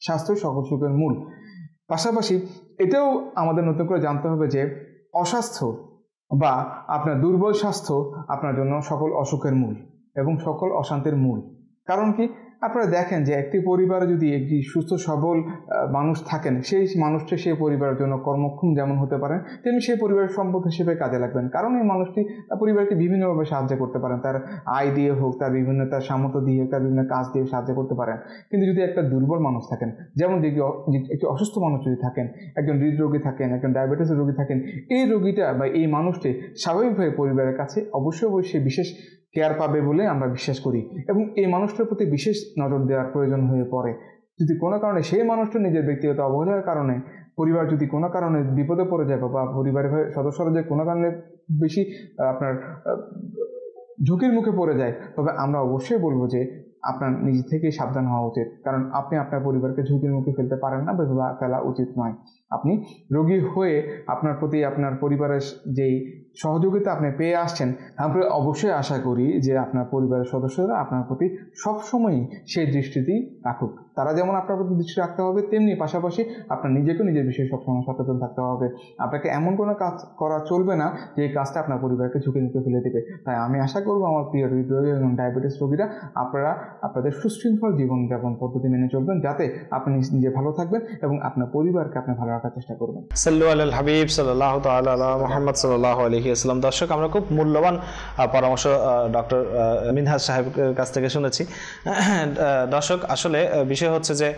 স্বাস্থ্য সকল সুখের মূল। পাশাপাশি এটাও আমাদের নতুন করে জানতে হবে যে অস্বাস্থ্য বা আপনার দুর্বল স্বাস্থ্য আপনার জন্য সকল অসুখের মূল এবং সকল অশান্তির মূল। কারণ কি, আপনারা দেখেন যে একটি পরিবারে যদি একটি সুস্থ সবল মানুষ থাকেন, সেই মানুষটি সেই পরিবারের জন্য কর্মক্ষম যেমন হতে পারেন, তেমনি সেই পরিবারের সম্পদ হিসেবে কাজে লাগবেন। কারণ এই মানুষটি পরিবারকে বিভিন্নভাবে সাহায্য করতে পারেন, তার আয় দিয়ে হোক, তার তার সামর্থ্য দিয়ে, তার বিভিন্ন কাজ দিয়ে সাহায্য করতে পারেন। কিন্তু যদি একটা দুর্বল মানুষ থাকেন, যেমন একটি অসুস্থ মানুষ যদি থাকেন, একজন হৃদরোগী থাকেন, একজন ডায়াবেটিসের রোগী থাকেন, এই রোগীটা বা এই মানুষটি স্বাভাবিকভাবে পরিবারের কাছে অবশ্যই বিশেষ কেয়ার পাবে বলে আমরা বিশ্বাস করি এবং এই মানুষটার প্রতি বিশেষ নজর দেওয়ার প্রয়োজন হয়ে পড়ে। যদি কোনো কারণে সেই মানুষটা নিজের ব্যক্তিগত অবহেলার কারণে পরিবার যদি কোনো কারণে বিপদে পড়ে যায় বা পরিবারের সদস্যরা যে কোনো কারণে বেশি আপনার ঝুঁকির মুখে পড়ে যায়, তবে আমরা অবশ্যই বলবো যে আপনার নিজে থেকেই সাবধান হওয়া উচিত। কারণ আপনি আপনার পরিবারকে ঝুঁকির মুখে ফেলতে পারেন না বা ফেলা উচিত নয়। আপনি রোগী হয়ে আপনার প্রতি আপনার পরিবারের যেই সহযোগিতা আপনি পেয়ে আসছেন, আমরা অবশ্যই আশা করি যে আপনার পরিবারের সদস্যরা আপনার প্রতি সবসময়ই সেই দৃষ্টিতেই রাখুক। তারা যেমন আপনার প্রতি দৃষ্টি রাখতে হবে, তেমনি পাশাপাশি আপনার নিজেকেও নিজের বিষয়ে সবসময় সচেতন থাকতে হবে। আপনাকে এমন কোনো কাজ করা চলবে না যে এই কাজটা আপনার পরিবারকে ঝুঁকি নিতে ফেলে দেবে। তাই আমি আশা করবো আমার প্রিয় হৃদরোগী এবং ডায়াবেটিস রোগীরা আপনারা আপনাদের সুশৃঙ্খল জীবনযাপন পদ্ধতি মেনে চলবেন, যাতে আপনি নিজে ভালো থাকবেন এবং আপনার পরিবারকে আপনি ভালো রাখার চেষ্টা করবেন। সাল্লু আলাল হাবিব সাল্লাল্লাহু তাআলা আলা মুহাম্মদ সাল্লাল্লাহু আলাইহি ওয়াসাল্লাম। দর্শক, আমরা খুব মূল্যবান পরামর্শ ডক্টর মিনহাজ সাহেবের কাছ থেকে শুনেছি। দর্শক, আসলে বিষয় হচ্ছে যে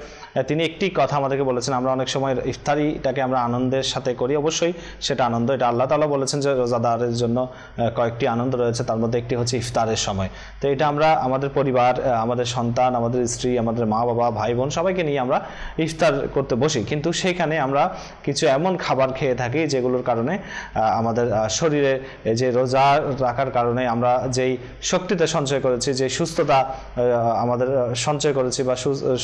তিনি একটি কথা আমাদেরকে বলেছেন, আমরা অনেক সময় ইফতারিটাকে আমরা আনন্দের সাথে করি, অবশ্যই সেটা আনন্দ, এটা আল্লাহ তাআলা বলেছেন যে রোজাদারের জন্য কয়েকটি আনন্দ রয়েছে, তার মধ্যে একটি হচ্ছে ইফতারের সময়। তো এটা আমরা আমাদের পরিবার, আমাদের সন্তান, আমাদের স্ত্রী, আমাদের মা বাবা, ভাই বোন সবাইকে নিয়ে আমরা ইফতার করতে বসি, কিন্তু সেখানে আমরা কিছু এমন খাবার খেয়ে থাকি যেগুলোর কারণে আমাদের শরীরে যে রোজা রাখার কারণে আমরা যেই শক্তিটা সঞ্চয় করেছি, যে সুস্থতা আমাদের সঞ্চয় করেছি বা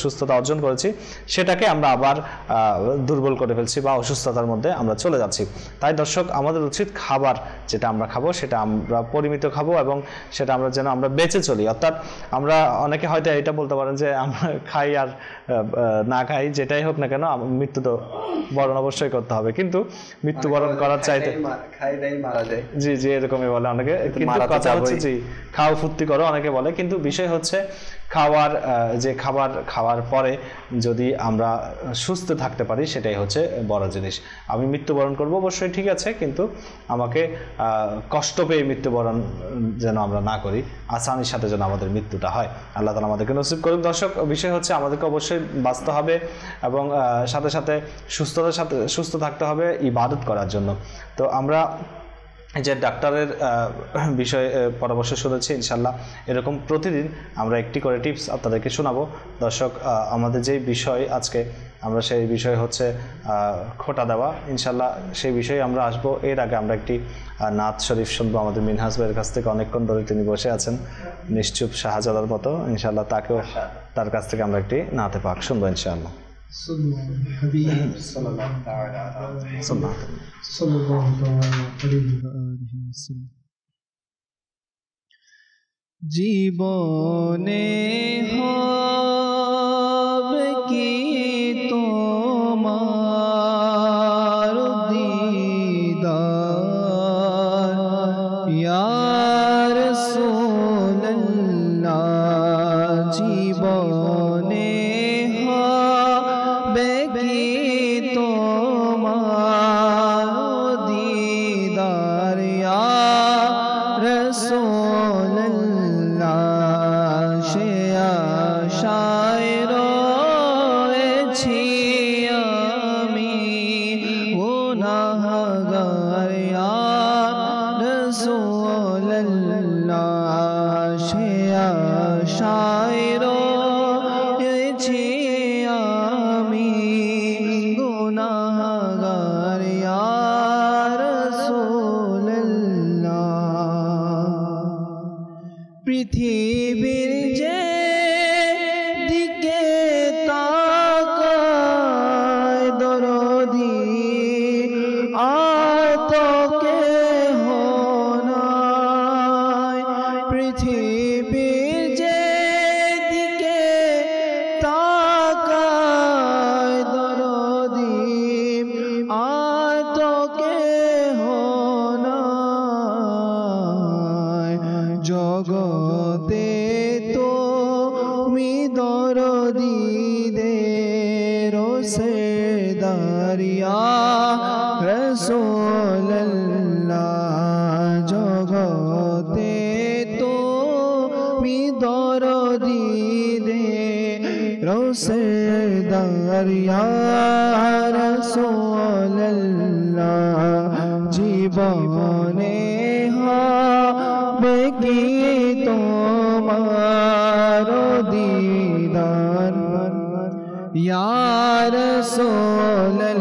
সুস্থতা অর্জন করেছি, সেটাকে আমরা আবার দুর্বল করে ফেলছি বা অসুস্থতার মধ্যে আমরা চলে যাচ্ছি। তাই দর্শক, আমাদের উচিত খাবার যেটা আমরা খাবো সেটা আমরা পরিমিত খাবো এবং সেটা আমরা যেন আমরা বেঁচে চলি। অর্থাৎ আমরা অনেকে হয়তো এটা বলতে পারেন যে আমরা খাই আর না খাই, যেটাই হোক না কেন মৃত্যু তো বরণ অবশ্যই করতে হবে, কিন্তু মৃত্যুবরণ করার চাইতে জি জি এরকমই বলে অনেকে, কিন্তু কথা হচ্ছে জি খাও ফুর্তি করো অনেকে বলে, কিন্তু বিষয় হচ্ছে খাওয়ার পরে যদি আমরা সুস্থ থাকতে পারি সেটাই হচ্ছে বড় জিনিস। আমি মৃত্যুবরণ করব অবশ্যই ঠিক আছে, কিন্তু আমাকে কষ্ট পেয়ে মৃত্যুবরণ যেন আমরা না করি, আসানির সাথে যেন আমাদের মৃত্যুটা হয়। আল্লাহ তাআলা আমাদেরকে নসিব করুন। দর্শক, বিষয় হচ্ছে আমাদেরকে অবশ্যই বাঁচতে হবে এবং সাথে সাথে সুস্থ থাকতে হবে ইবাদত করার জন্য। তো আমরা যে ডাক্তারের বিষয়ে পরামর্শ শুনেছি, ইনশাল্লাহ এরকম প্রতিদিন আমরা একটি করে টিপস আপনাদেরকে শোনাবো। দর্শক, আমাদের যে বিষয় আজকে আমরা সেই বিষয় হচ্ছে খোঁটা দেওয়া, ইনশাল্লাহ সেই বিষয়ে আমরা আসবো। এর আগে আমরা একটি নাত শরীফ শুনবো আমাদের মিনহাজ ভাইয়ের কাছ থেকে। অনেকক্ষণ ধরে তিনি বসে আছেন নিশ্চুপ শাহজাদার মতো, ইনশাল্লাহ তার কাছ থেকে আমরা একটি নাতে পাক শুনবো ইনশাআল্লাহ। জীবনে হবে কি তোমার দিদার ইয়া রাসূলুল্লাহ, জীবনে হবে কি তোমার দিদার ইয়া রাসূলুল্লাহ, সে আশায় রয়েছি আমি গুনাহগার ইয়া রাসূলুল্লাহ, সে আশায় রয়েছি আমি গুনাহগার ইয়া রাসূলুল্লাহ। পৃথিবীর যে দিকে তাকায় দরদি আতকে হোনায়, পৃথিবীর যে দিকে তাকায় দরদি আতকে হোনায়, জগতে তুমি দরদীদের সেরদার ইয়া রাসূলুল্লাহ, জগতে তুমি দরদীদের সেরদার ইয়া রাসূলুল্লাহ, জীবনে হবে কি তোমার দিদার ইয়া রাসূলুল্লাহ,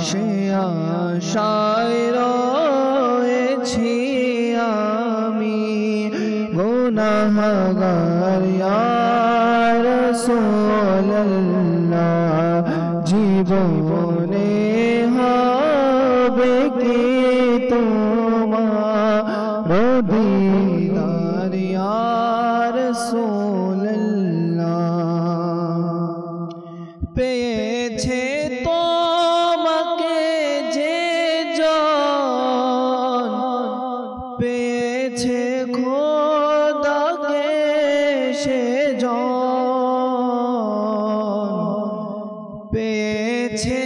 সে আশায় রয়েছি আমি গুনাহগার ইয়া রাসূলুল্লাহ, জীবনে হবে কি তোমার দিদার ইয়া রাসূলুল্লাহ পেয়েছে তোমাকে যে জন পেয়েছে খোদাকে সে জন পেয়েছে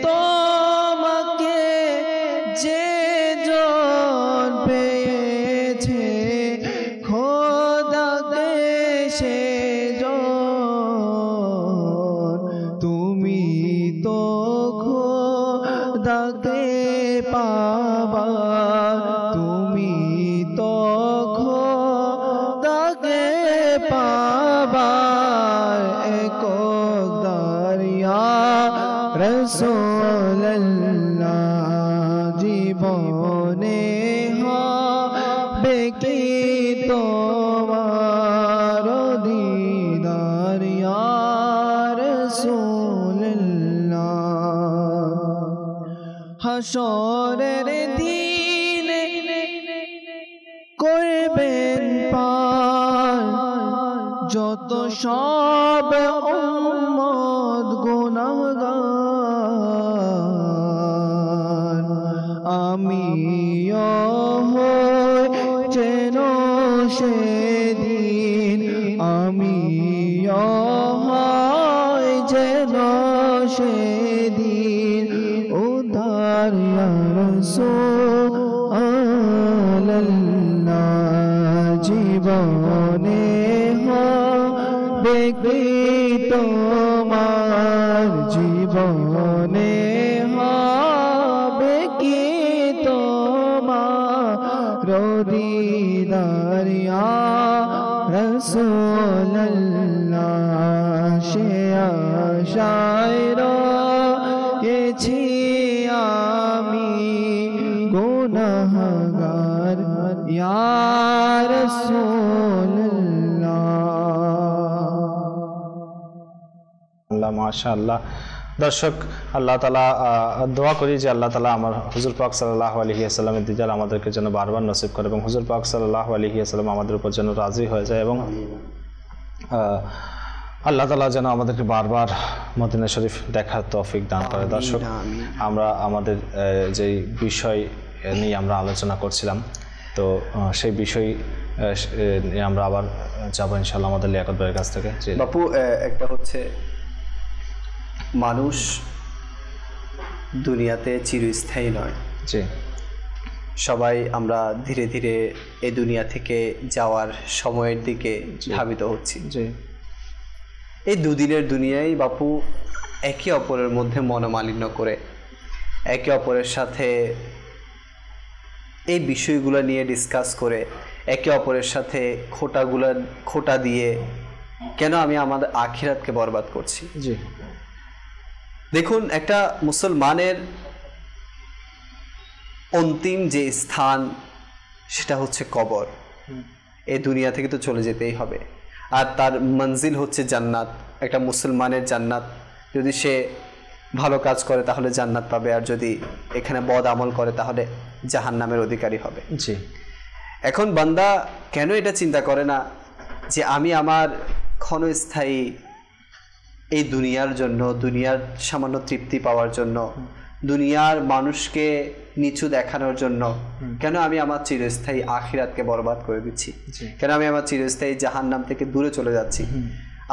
তোমাকে যে জন পেয়েছে খোদাকে সে জন তুমি তো খোদাকে পাবা তুমি তো খোদাকে পাবা একক দারিয়া রাসূলুল্লাহ জীবনে হবে কি তোমার দিদার ইয়া রাসূলুল্লাহ হাসরের দিনে করবেন পার যত সব উম্মত গুনাহগার আমিও হই যেন সেদিন আমিও হই যেন সেদিন উদ্ধার ইয়া রাসূলুল্লাহ জীবনে হবে কি তোমার জীবনে হবে কি তোমার দিদার ইয়া রাসূলুল্লাহ সে আশায় রয়েছি আমি গুনাহগার ইয়া রাসূলুল্লাহ মাশাআল্লাহ। দর্শক, আল্লাহ তাআলা দোয়া করি যে আল্লাহ তাআলা আমার হুজুর পাক সাল্লাল্লাহু আলাইহি ওয়াসাল্লামের দিদার আমাদেরকে যেন বারবার নসিব করে এবং হুজুর পাক সাল্লাল্লাহু আলাইহি ওয়াসাল্লাম আমাদের উপর যেন রাজি হয়ে যায় এবং আল্লাহ তাআলা যেন আমাদেরকে বারবার মদিনা শরীফ দেখার তৌফিক দান করে। দর্শক, আমরা আমাদের যেই বিষয় নিয়ে আমরা আলোচনা করছিলাম, তো সেই বিষয় নিয়ে আমরা আবার যাবো ইনশাআল্লাহ আমাদের লিয়াকত ভাইয়ের কাছ থেকে। বাপু, একটা হচ্ছে মানুষ দুনিয়াতে চিরস্থায়ী নয়। জি, সবাই আমরা ধীরে ধীরে এই দুনিয়া থেকে যাওয়ার সময়ের দিকে ধাবিত হচ্ছি। জি, এই দুদিনের দুনিয়ায় বাপু একে অপরের মধ্যে মনোমালিন্য করে একে অপরের সাথে এই বিষয়গুলো নিয়ে ডিসকাস করে একে অপরের সাথে খোটা দিয়ে কেন আমি আমাদের আখিরাতকে বরবাদ করছি? জি, দেখুন, একটা মুসলমানের অন্তিম যে স্থান সেটা হচ্ছে কবর। এই দুনিয়া থেকে তো চলে যেতেই হবে, আর তার মঞ্জিল হচ্ছে জান্নাত। একটা মুসলমানের জান্নাত, যদি সে ভালো কাজ করে তাহলে জান্নাত পাবে, আর যদি এখানে বদ আমল করে তাহলে জাহান্নামের অধিকারী হবে। জি। এখন বান্দা কেন এটা চিন্তা করে না যে আমি আমার ক্ষণস্থায়ী এই দুনিয়ার জন্য, দুনিয়ার সামান্য তৃপ্তি পাওয়ার জন্য, দুনিয়ার মানুষকে নিচু দেখানোর জন্য কেন আমি আমার চিরস্থায়ী আখিরাতকে বরবাদ করে দিচ্ছি? কেন আমি আমার চিরস্থায়ী জাহান্নাম থেকে দূরে চলে যাচ্ছি?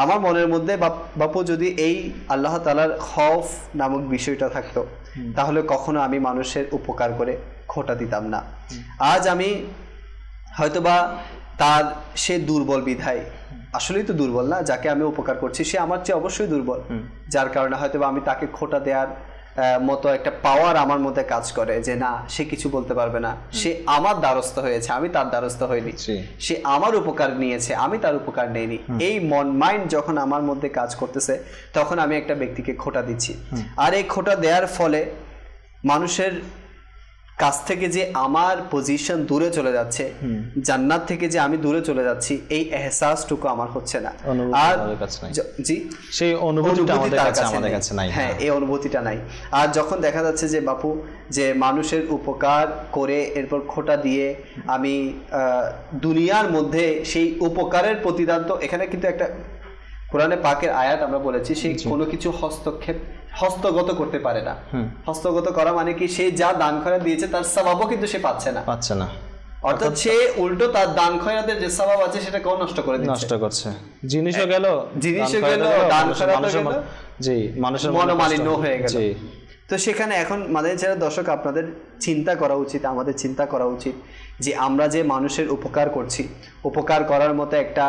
আমার মনের মধ্যে বাপু যদি এই আল্লাহ তাআলার খৌফ নামক বিষয়টা থাকতো, তাহলে কখনো আমি মানুষের উপকার করে খোটা দিতাম না। আজ আমি হয়তোবা তার সে দুর্বল বিধায়, আসলেই তো দুর্বল না, যাকে আমি উপকার করছি সে আমার চেয়ে অবশ্যই দুর্বল, যার কারণে হয়তোবা আমি তাকে খোটা দেওয়ার মতো একটা পাওয়ার আমার মধ্যে কাজ করে যে না, সে কিছু বলতে পারবে না, সে আমার দ্বারস্থ হয়েছে, আমি তার দ্বারস্থ হইনি, সে আমার উপকার নিয়েছে, আমি তার উপকার নেইনি। এই মাইন্ড যখন আমার মধ্যে কাজ করতেছে, তখন আমি একটা ব্যক্তিকে খোটা দিচ্ছি। আর এই খোটা দেওয়ার ফলে মানুষের কাছ থেকে যে আমার পজিশন দূরে চলে যাচ্ছে, জান্নাত থেকে যে আমি দূরে চলে যাচ্ছি, এই এহসাসটুকু আমার হচ্ছে না। আর জি, সেই অনুভূতিটা আমাদের কাছে নাই। হ্যাঁ, এই অনুভূতিটা নাই। আর যখন দেখা যাচ্ছে যে বাপু যে মানুষের উপকার করে এরপর খোটা দিয়ে আমি দুনিয়ার মধ্যে সেই উপকারের প্রতিদান, তো এখানে কিন্তু একটা কোরআনে পাকের আয়াত আমরা বলেছি, সেই কোনো কিছু হস্তগত করতে পারে না। হস্তগত করা মানে কি, সে যা দান খয়রাত দিয়েছে তার সওয়াবও কিন্তু সে পাচ্ছে না। অর্থাৎ সে উল্টো তার দান খয়রাতের যে সওয়াব আছে সেটা কেউ নষ্ট করে দিচ্ছে, নষ্ট করছে। জিনিসও গেল, দান খয়রাতও গেল, জি, মানুষের মনোমালিন্য হয়ে গেল। তো সেখানে এখন মাদানী চ্যানেল দর্শক আপনাদের চিন্তা করা উচিত, আমাদের চিন্তা করা উচিত যে আমরা যে মানুষের উপকার করছি, উপকার করার মতো একটা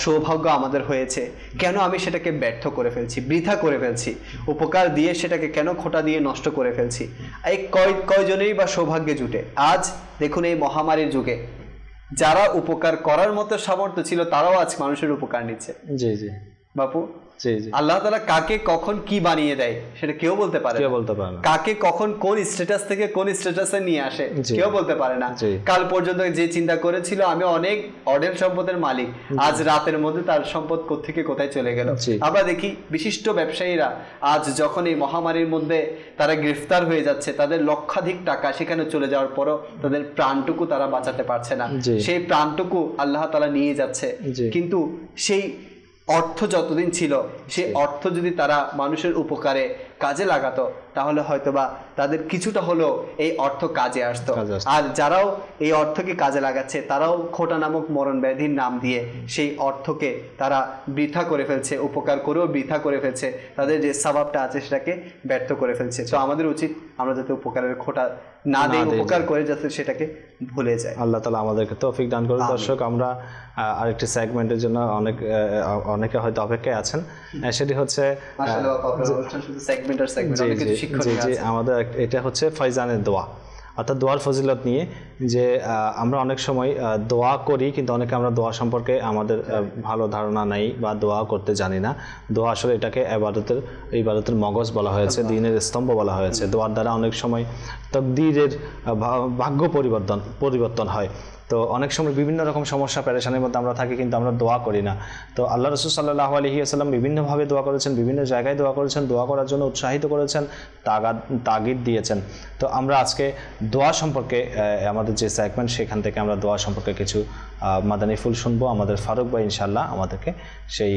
সৌভাগ্য আমাদের হয়েছে, কেন আমি সেটাকে ব্যর্থ করে ফেলছি, বৃথা করে ফেলছি? উপকার দিয়ে সেটাকে কেন খোটা দিয়ে নষ্ট করে ফেলছি? এই কয়জনেরই বা সৌভাগ্যে জুটে? আজ দেখুন এই মহামারীর যুগে যারা উপকার করার মতো সামর্থ্য ছিল তারাও আজ মানুষের উপকার নিচ্ছে। জি জি বাপু, আল্লাহ তাআলা কাকে কখন কি বানিয়ে দেয় সেটা কেউ বলতে পারে না। কাকে কখন কোন স্ট্যাটাস থেকে কোন স্ট্যাটাসে নিয়ে আসে কেউ বলতে পারে না। কাল পর্যন্ত যে চিন্তা করেছিল আমি অনেক অঢেল সম্পদের মালিক, আজ রাতের মধ্যে তার সম্পদ কোত্থেকে কোথায় চলে গেল। আমরা দেখি বিশিষ্ট ব্যবসায়ীরা আজ যখন এই মহামারীর মধ্যে তারা গ্রেফতার হয়ে যাচ্ছে, তাদের লক্ষাধিক টাকা সেখানে চলে যাওয়ার পরও তাদের প্রাণটুকু তারা বাঁচাতে পারছে না। সেই প্রাণটুকু আল্লাহ তাআলা নিয়ে যাচ্ছে। কিন্তু সেই অর্থ যতদিন ছিল, সেই অর্থ যদি তারা মানুষের উপকারে কাজে লাগাতো তাহলে হয়তোবা তাদের কিছুটা হলেও এই অর্থ কাজে আসতো। আর যারাও এই অর্থকে কাজে লাগাচ্ছে তারাও খোটা নামক মরণ ব্যাধির নাম দিয়ে সেই অর্থকে তারা বৃথা করে ফেলছে, উপকার করেও বৃথা করে ফেলছে, তাদের যে স্বভাবটা আছে সেটাকে ব্যর্থ করে ফেলছে। তো আমাদের উচিত আমরা যাতে উপকারের খোটা না দেই, উপকার করে যাতে সেটাকে ভুলে যায়। আল্লাহ তাআলা আমাদেরকে তৌফিক দান করুন। দর্শক, আমরা আরেকটি সেগমেন্টের জন্য অনেকে হয়তো অপেক্ষায় আছেন, সেটি হচ্ছে আমাদের এটা হচ্ছে ফয়জানের দোয়া, অর্থাৎ দোয়ার ফজিলত নিয়ে। যে আমরা অনেক সময় দোয়া করি কিন্তু অনেকে আমরা দোয়া সম্পর্কে আমাদের ভালো ধারণা নেই বা দোয়া করতে জানি না। দোয়া আসলে এটাকে ইবাদতের মগজ বলা হয়েছে, দ্বীনের স্তম্ভ বলা হয়েছে। দোয়ার দ্বারা অনেক সময় তাকদীরের ভাগ্য পরিবর্তন হয়। তো অনেক সময় বিভিন্ন রকম সমস্যা পেরেশানির মধ্যে আমরা থাকি কিন্তু আমরা দোয়া করি না। তো আল্লাহ রাসূল সাল্লাল্লাহু আলাইহি ওয়াসাল্লাম বিভিন্নভাবে দোয়া করেছেন, বিভিন্ন জায়গায় দোয়া করেছেন, দোয়া করার জন্য উৎসাহিত করেছেন, তাগিদ দিয়েছেন। তো আমরা আজকে দোয়া সম্পর্কে আমাদের যে সেগমেন্ট সেখান থেকে আমরা দোয়া সম্পর্কে কিছু মাদানী ফুল শুনবো। আমাদের ফারুক ভাই ইনশাআল্লাহ আমাদেরকে সেই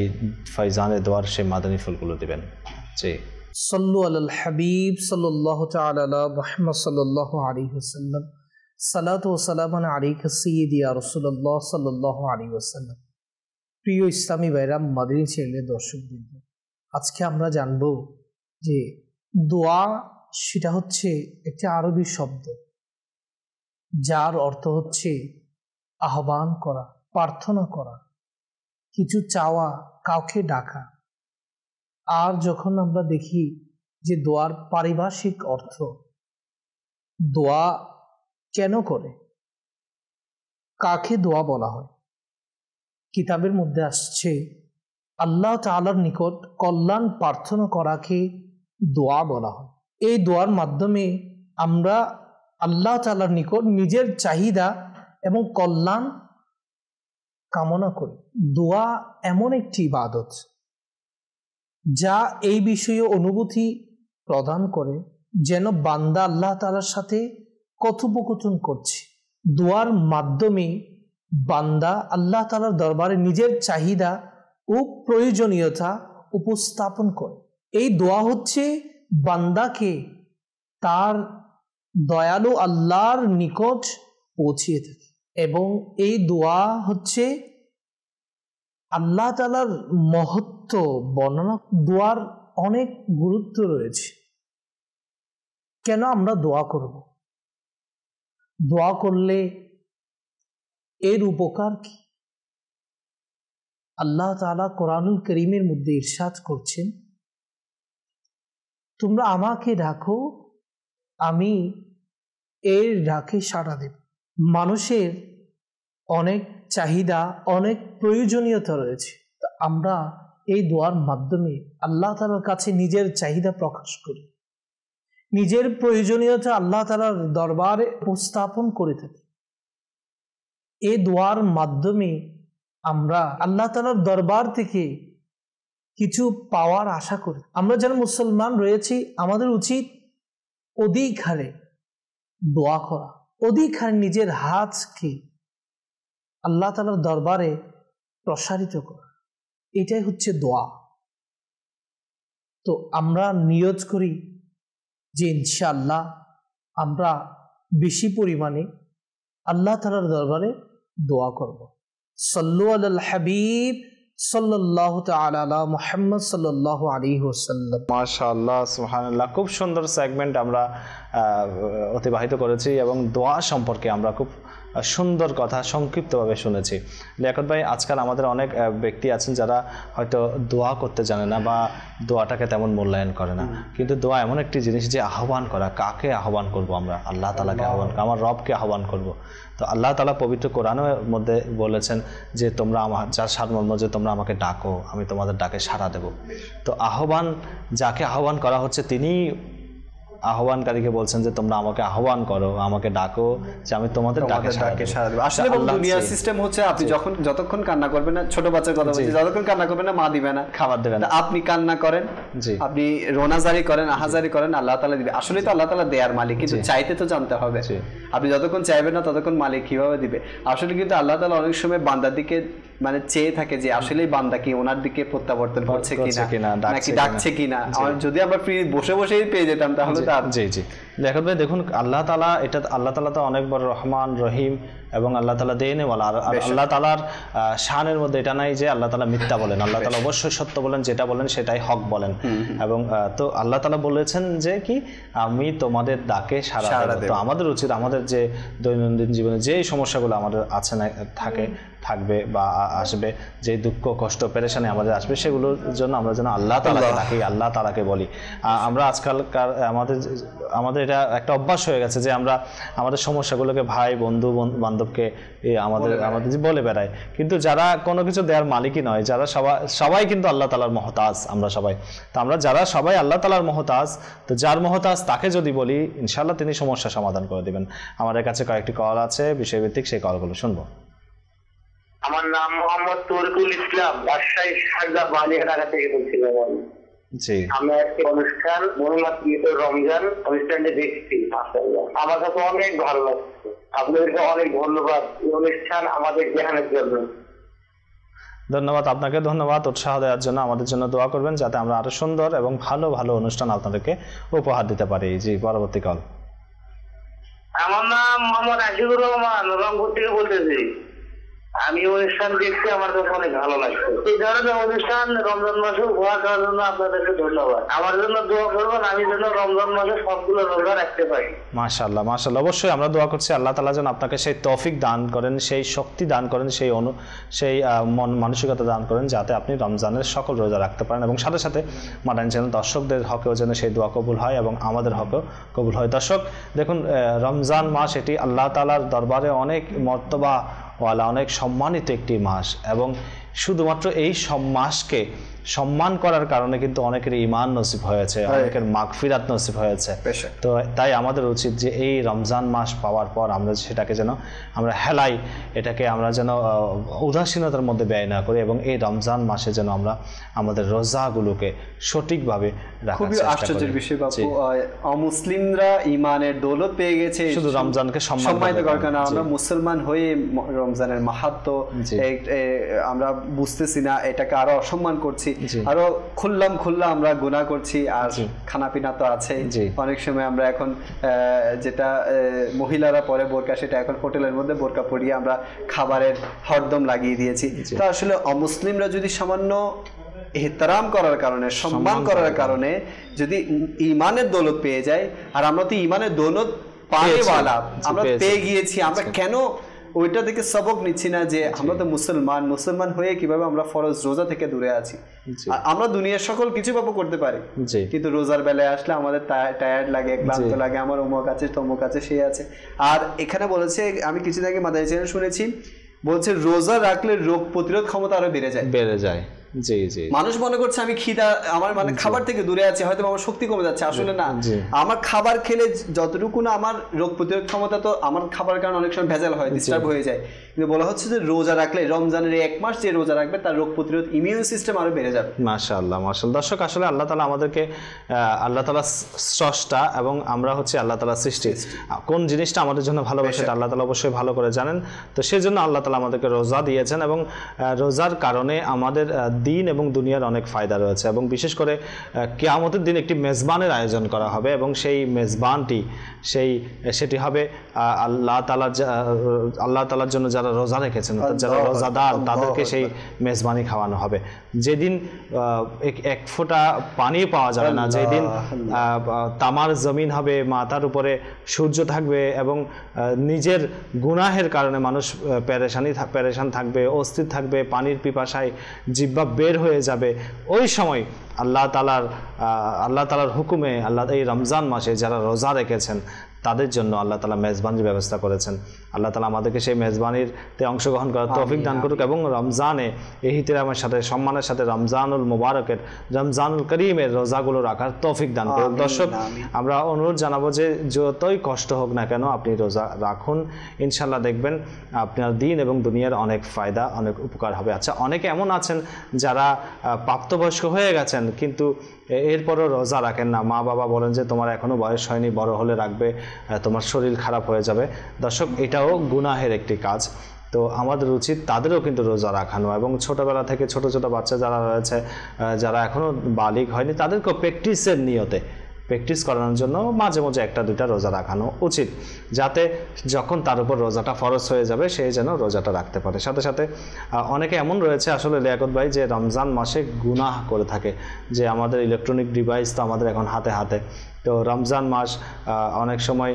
ফয়জানের দোয়ার সেই মাদানী ফুলগুলো দিবেন। জি, সাল্লু আলাল হাবিব সাল্লাল্লাহু তাআলা আলা মুহাম্মদ সাল্লাল্লাহু আলাইহি ওয়াসাল্লাম। সালাতু ওয়া সালামু আলাইকা সাইয়্যিদি ইয়া রাসূলুল্লাহ সাল্লাল্লাহু আলাইহি ওয়াসাল্লাম। প্রিয় ইসলামী ভাইরা, মাদানী চ্যানেলের দর্শকবৃন্দ, আজকে আমরা জানব যে দোয়া সেটা হচ্ছে একটি আরবি শব্দ যার অর্থ হচ্ছে আহ্বান করা, প্রার্থনা করা, কিছু চাওয়া, কাউকে ডাকা। আর যখন আমরা দেখি যে দোয়ার পারিভাষিক অর্থ, দোয়া কেন করে, কাকে দোয়া বলা হয়, কিতাবের মধ্যে আসছে আল্লাহ তাআলার নিকট কল্যাণ প্রার্থনা করাকে দোয়া বলা হয়। এই দোয়ার মাধ্যমে আমরা আল্লাহ তাআলার নিকট নিজের চাহিদা এবং কল্যাণ কামনা করি। দোয়া এমন একটি ইবাদত যা এই বিষয়ে অনুভূতি প্রদান করে যেন বান্দা আল্লাহ তাআলার সাথে কথোপকথন করছে। দোয়ার মাধ্যমে বান্দা আল্লাহ তাআলার দরবারে নিজের চাহিদা ও প্রয়োজনীয়তা উপস্থাপন করে। এই দোয়া হচ্ছে বান্দাকে তার দয়ালু আল্লাহর নিকট পৌঁছিয়ে থাকে এবং এই দোয়া হচ্ছে আল্লাহ তাআলার মহত্ব বর্ণনা। দোয়ার অনেক গুরুত্ব রয়েছে। কেন আমরা দোয়া করব? দোয়া করলে এর উপকার কি? আল্লাহ তাআলা কোরআনুল কারীমের মধ্যে ইরশাদ করছেন, তোমরা আমাকে ডাকো, আমি এর ডাকে সাড়া দেব। মানুষের অনেক চাহিদা, অনেক প্রয়োজনীয়তা রয়েছে। আমরা এই দোয়ার মাধ্যমে আল্লাহ তাআলার কাছে নিজের চাহিদা প্রকাশ করি নিজের প্রয়োজনীয়তা আল্লাহ তাআলার দরবারে উপস্থাপন করে থাকি। এই দোয়ার মাধ্যমে আমরা আল্লাহ তাআলার দরবার থেকে কিছু পাওয়ার আশা করি। আমরা যারা মুসলমান রয়েছি, আমাদের উচিত অধিক হারে দোয়া করা, অধিক হারে নিজের হাতকে আল্লাহ তাআলার দরবারে প্রসারিত করা, এটাই হচ্ছে দোয়া। তো আমরা নিয়ত করি যে ইনশাআল্লাহ আমরা বেশি পরিমাণে আল্লাহ তাআলার দরবারে দোয়া করব। সাল্লু আলাল হাবিব সাল্লাল্লাহু তাআলা আলা মুহাম্মদ সাল্লাল্লাহু আলাইহি ওয়াসাল্লাম। মাশাআল্লাহ, সুবহানাল্লাহ, খুব সুন্দর সেগমেন্ট আমরা অতিবাহিত করেছি এবং দোয়া সম্পর্কে আমরা খুব সুন্দর কথা সংক্ষিপ্তভাবে শুনেছি। লিয়াকত ভাই, আজকাল আমাদের অনেক ব্যক্তি আছেন যারা হয়তো দোয়া করতে জানে না বা দোয়াটাকে তেমন মূল্যায়ন করে না, কিন্তু দোয়া এমন একটি জিনিস যে আহ্বান করা। কাকে আহ্বান করব আমরা? আল্লাহ তাআলাকে আহ্বান, আমার রবকে আহ্বান করব। তো আল্লাহ তাআলা পবিত্র কোরআনের মধ্যে বলেছেন যে তোমরা আমার, যার সারমর্ম যে তোমরা আমাকে ডাকো, আমি তোমাদের ডাকে সাড়া দেব। তো আহ্বান, যাকে আহ্বান করা হচ্ছে তিনি আহ্বানকারীকে বলছেন যে তোমরা আমাকে আহ্বান করো, আমাকে ডাকো, যে আমি তোমাদের ডাকে সাড়া দেব। আসলে দুনিয়ার সিস্টেম হচ্ছে আপনি যতক্ষণ কান্না করবেন না, ছোট বাচ্চার কথা বলছি, যতক্ষণ কান্না করবেন না মা দিবে না, খাবার দেবে না, আপনি কান্না করেন, আপনি রোনাজারি করেন, আহাজারি করেন, আল্লাহ তাআলা দিবে। আসলে তো আল্লাহ তাআলা দেয়ার মালিক, কিন্তু চাইতে তো জানতে হবে। আপনি যতক্ষণ চাইবেন না ততক্ষণ মালিক কিভাবে দিবে? আসলে কিন্তু আল্লাহ তাআলা অনেক সময় বান্দার দিকে মানে চেয়ে থাকে যে আসলেই বান্দা কি ওনার দিকে প্রত্যাবর্তন করছে কিনা, নাকি ডাকছে কিনা। যদি আমরা ফ্রি বসে বসেই পেয়ে যেতাম তাহলে তো জি জি। লিয়াকত ভাই, দেখুন আল্লাহ তাআলা, এটা আল্লাহ তাআলা তো অনেক বড় রহমান রহিম এবং আল্লাহ তাআলা দেনেওয়ালা। আর আল্লাহ তাআলার শানের মধ্যে এটা নাই যে আল্লাহ তাআলা মিথ্যা বলেন। আল্লাহ তাআলা অবশ্যই সত্য বলেন, যেটা বলেন সেটাই হক বলেন। এবং তো আল্লাহ তাআলা বলেছেন যে কি, আমি তোমাদের ডাকে সাড়া দেব। তো আমাদের উচিত, আমাদের যে দৈনন্দিন জীবনে যে সমস্যাগুলো আমাদের আছে না, থাকবে বা আসবে, যে দুঃখ কষ্ট পেরেশানি আমাদের আসবে, সেগুলোর জন্য আমরা যেন আল্লাহ তাআলাকে ডাকি, আল্লাহ তাআলাকে বলি। আমরা আজকালকার আমাদের এটা একটা অভ্যাস হয়ে গেছে যে আমরা আমাদের সমস্যাগুলোকে ভাই, বন্ধু বান্ধবকে আমাদের বলে বেড়াই, কিন্তু যারা কোনো কিছু দেওয়ার মালিকই নয়, যারা সবাই কিন্তু আল্লাহ তাআলার মহতাজ। আমরা সবাই, তো আমরা যারা সবাই আল্লাহ তাআলার মহতাজ, তো যার মহতাজ তাকে যদি বলি, ইনশাআল্লাহ তিনি সমস্যা সমাধান করে দিবেন। আমাদের কাছে কয়েকটি কল আছে বিষয়ভিত্তিক, সেই কলগুলো শুনবো। আমার নাম মোহাম্মদ তরিকুল ইসলাম, রাজশাহী শারজা বালিয়াডাঙ্গা থেকে বলছিলাম। জি, আমরা একটা অনুষ্ঠান মনোমাত্রিত রমজান অনুষ্ঠানটি দেখছি, আমার কাছে অনেক ভালো লাগছে। আপনাদেরকে অনেক ধন্যবাদ এই অনুষ্ঠান আমাদের দেখানোর জন্য। ধন্যবাদ আপনাকে, ধন্যবাদ উৎসাহ দেওয়ার জন্য। আমাদের জন্য দোয়া করবেন যাতে আমরা আরো সুন্দর এবং ভালো ভালো অনুষ্ঠান আপনাদেরকে উপহার দিতে পারি। জি, পরবর্তী কল। আমার নাম মোহাম্মদ আশিকুর রহমান, রংপুর থেকে বলতেছি। আমি অনুষ্ঠান দেখছি, আমার কাছে অনেক ভালো লাগছে। এই ধরনের অনুষ্ঠান রমজান মাসে উপহার দেওয়ার জন্য আপনাদেরকে ধন্যবাদ। আমার জন্য দোয়া করবেন, আমি যেন রমজান মাসে সবগুলো রোজা রাখতে পারি। মাশাআল্লাহ, মাশাআল্লাহ, অবশ্যই আমরা দোয়া করছি আল্লাহ তাআলা যেন আপনাকে সেই তৌফিক দান করেন, সেই শক্তি দান করেন, সেই মানসিকতা দান করেন, যাতে আপনি রমজানের সকল রোজা রাখতে পারেন। এবং সাথে সাথে মাদানী চ্যানেল দর্শকদের হকেও যেন সেই দোয়া কবুল হয় এবং আমাদের হকেও কবুল হয়। দর্শক দেখুন, রমজান মাস এটি আল্লাহ তাআলার দরবারে অনেক মর্তবা ওয়ালা, অনেক সম্মানিত একটি মাস, এবং শুধুমাত্র এই মাসকে সম্মান করার কারণে কিন্তু অনেকের ঈমান নসিব হয়েছে, অনেকের মাগফিরাত নসিব হয়েছে। তো তাই আমাদের উচিত যে এই রমজান মাস পাওয়ার পর আমরা সেটাকে যেন আমরা হেলাই, এটাকে আমরা যেন উদাসীনতার মধ্যে ব্যয় না করি, এবং এই রমজান মাসে যেন আমরা আমাদের রোজাগুলোকে সঠিকভাবে রাখার খুবই চেষ্টা করি। আশ্চর্যের বিষয় বাপু, অমুসলিমরা ঈমানের দৌলত পেয়ে গেছে শুধু রমজানকে সম্মানিত করার কারণে। আমরা মুসলমান হয়ে রমজানের মাহাত্ম্য আমরা বুঝতেছি না, এটাকে আরো অসম্মান করছি, আরো খুল্লাম আমরা গুনাহ করছি। আর খানা পিনা তো আছে, অনেক সময় আমরা এখন যেটা মহিলারা পরে বোরকা, সেটা এখন হোটেলের মধ্যে বোরকা পরিয়ে আমরা খাবারের হরদম লাগিয়ে দিয়েছি। তো আসলে অমুসলিমরা যদি সামান্য এহতারাম করার কারণে, সম্মান করার কারণে যদি ঈমানের দৌলত পেয়ে যায়, আর আমরা তো ঈমানের দৌলত পানেওয়ালা, আমরা পেয়ে গিয়েছি, আমরা কেন ওইটা থেকে সবক নিচ্ছি না যে আমরা তো মুসলমান হয়ে কিভাবে আমরা ফরজ রোজা থেকে দূরে আছি? আমরা দুনিয়ার সকল কিছু পাবো করতে পারি, কিন্তু রোজার বেলায় আসলে আমাদের টায়ার্ড লাগে, ক্লান্ত লাগে, আমার অমুক আছে তমুক আছে সে আছে। আর এখানে বলেছে, আমি কিছুদিন আগে মাদানী চ্যানেল শুনেছি, বলছে রোজা রাখলে রোগ প্রতিরোধ ক্ষমতা আরো বেড়ে যায়। জি জি। মানুষ মনে করছে আমি খিদা, আমার মানে খাবার থেকে দূরে আছি, হয়তো আমার শক্তি কমে যাচ্ছে, আসলে না। আমার খাবার খেলে যতটুকু না আমার রোগ প্রতিরোধ ক্ষমতা, তো আমার খাবার কারণে অনেক সময় ভেজাল হয়, ডিস্টার্ব হয়ে যায়, কিন্তু বলা হচ্ছে যে রোজা রাখলে, রমজানের 1 মাস যে রোজা রাখবে তার রোগ প্রতিরোধ ইমিউন সিস্টেম আরো বেড়ে যাবে। মাশাআল্লাহ মাশাআল্লাহ। দর্শক আসলে আল্লাহ তাআলা আমাদেরকে, আল্লাহ তাআলা স্রষ্টা এবং আমরা হচ্ছে আল্লাহ তাআলা সৃষ্টি। কোন জিনিসটা আমাদের জন্য ভালো সেটা আল্লাহ তাআলা অবশ্যই ভালো করে জানেন। তো সেই জন্য আল্লাহ তাআলা আমাদেরকে রোজা দিয়েছেন এবং রোজার কারণে আমাদের দিন এবং দুনিয়ার অনেক ফায়দা রয়েছে। এবং বিশেষ করে কিয়ামতের দিন একটি মেজবানের আয়োজন করা হবে এবং সেই মেজবানটি সেটি হবে আল্লাহ তাআলার জন্য যারা রোজা রেখেছেন, যারা রোজাদার, তাদেরকে সেই মেজবানি খাওয়ানো হবে। যেদিন এক ফোঁটা পানি পাওয়া যাবে না, যেদিন তামার জমিন হবে, মাথার উপরে সূর্য থাকবে এবং নিজের গুনাহের কারণে মানুষ পেরেশান থাকবে, অস্থির থাকবে, পানির পিপাসায় জিহ্বা বের হয়ে যাবে, ওই সময় আল্লাহ তাআলার হুকুমে এই রমজান মাসে যারা রোজা রেখেছেন তাদের জন্য আল্লাহ তাআলা মেজবানির ব্যবস্থা করেছেন। আল্লাহ তাআলা আমাদেরকে সেই মেজবানিতে অংশগ্রহণ করার তৌফিক দান করুক এবং রমজানে ইহতিরামের সাথে, সম্মানের সাথে রমজানুল মুবারকের, রমজানুল করিমের রোজাগুলো রাখার তৌফিক দান করুক। দর্শক, আমরা অনুরোধ জানাবো যে যতই কষ্ট হোক না কেন আপনি রোজা রাখুন, ইনশাল্লাহ দেখবেন আপনার দিন এবং দুনিয়ার অনেক ফায়দা, অনেক উপকার হবে। আচ্ছা, অনেকে এমন আছেন যারা প্রাপ্তবয়স্ক হয়ে গেছেন কিন্তু এরপরও রোজা রাখেন না। মা বাবা বলেন যে তোমার এখনো বয়স হয়নি, বড় হলে রাখবে, তোমার শরীর খারাপ হয়ে যাবে। দর্শক, এটাও গুনাহের একটি কাজ। তো আমাদের উচিত তাদেরও কিন্তু রোজা রাখানো এবং ছোটবেলা থেকে ছোট ছোট বাচ্চা যারা রয়েছে, যারা এখনো বালিগ হয়নি, তাদেরকেও প্র্যাকটিসের নিয়তে, প্র্যাকটিস করানোর জন্য মাঝে মাঝে 1-2টা রোজা রাখানো উচিত, যাতে যখন তার উপর রোজাটা ফরজ হয়ে যাবে সে যেন রোজাটা রাখতে পারে। সাথে সাথে অনেকে এমন রয়েছে আসলে লিয়াকত ভাই, যে রমজান মাসে গুনাহ করে থাকে, যে আমাদের ইলেকট্রনিক ডিভাইস তো আমাদের এখন হাতে হাতে। তো রমজান মাস অনেক সময়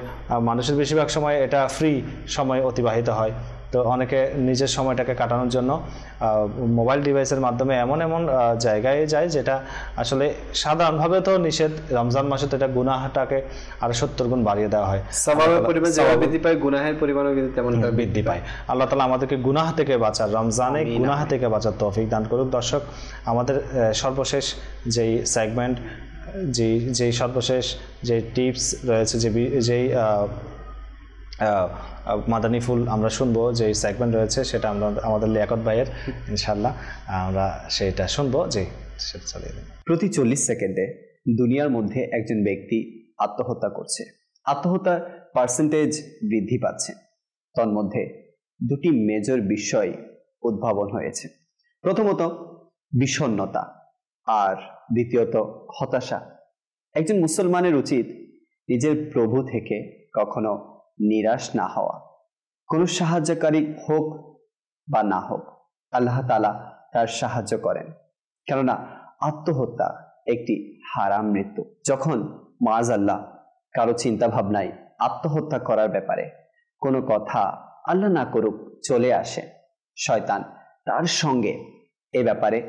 মানুষের বেশিরভাগ সময় এটা ফ্রি সময় অতিবাহিত হয়। তো অনেকে নিজের সময়টাকে কাটানোর জন্য মোবাইল ডিভাইসের মাধ্যমে এমন জায়গায় যায় যেটা আসলে সাধারণভাবে তো নিষেধ, রমজান মাসে তো এটা গুনাহটাকে আরো 70 গুণ বাড়িয়ে দেওয়া হয়। সওয়াবের পরিমাণ যেমন বৃদ্ধি পায়, গুনাহের পরিমাণও কিন্তু তেমন বৃদ্ধি পায়। আল্লাহ তাআলা আমাদেরকে গুনাহ থেকে বাঁচার, রমজানে গুনাহ থেকে বাঁচার তৌফিক দান করুক। দর্শক, আমাদের সর্বশেষ যেই সেগমেন্ট, যেই সর্বশেষ যে টিপস রয়েছে, যেই মাদানী ফুল আমরা শুনবো, যে সেগমেন্ট রয়েছে সেটা আমরা আমাদের লিয়াকত ভাইয়ের, ইনশাআল্লাহ আমরা সেটা শুনবো। যে সেটা চালিয়ে দেব। প্রতি 40 সেকেন্ডে দুনিয়ার মধ্যে একজন ব্যক্তি আত্মহত্যা করছে। আত্মহত্যার পার্সেন্টেজ বৃদ্ধি পাচ্ছে। তন্মধ্যে 2টি মেজর বিষয় উদ্ভাবন হয়েছে। প্রথমত বিষণ্ণতা, আর দ্বিতীয়ত হতাশা। একজন মুসলমানের উচিত নিজের প্রভু থেকে কখনো নিরাশ না হওয়া। কোনো সাহায্যকারী হোক বা না হোক, আল্লাহ তাআলা তার সাহায্য করেন। কেননা আত্মহত্যা একটি হারাম মৃত্যু। যখন মাআযাল্লাহ কারো চিন্তা ভাবনায় আত্মহত্যা করার ব্যাপারে কোনো কথা আল্লাহ না করুক চলে আসে, শয়তান তার সঙ্গে এ ব্যাপারে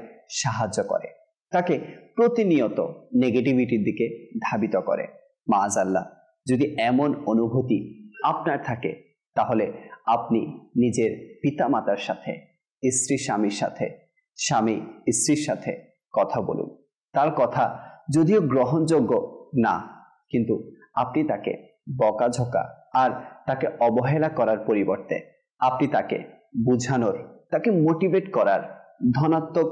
সাহায্য করে, তাকে প্রতিনিয়ত নেগেটিভিটির দিকে ধাবিত করে। মাআযাল্লাহ, যদি এমন অনুভূতি আপনার থাকে তাহলে আপনি নিজের পিতামাতার সাথে, স্বামীর সাথে, স্বামী স্ত্রীর সাথে কথা বলুন। তার কথা যদিও গ্রহণযোগ্য না, কিন্তু আপনি তাকে বকাঝকা আর তাকে অবহেলা করার পরিবর্তে আপনি তাকে বোঝানোর, তাকে মোটিভেট করার, ধনাত্মক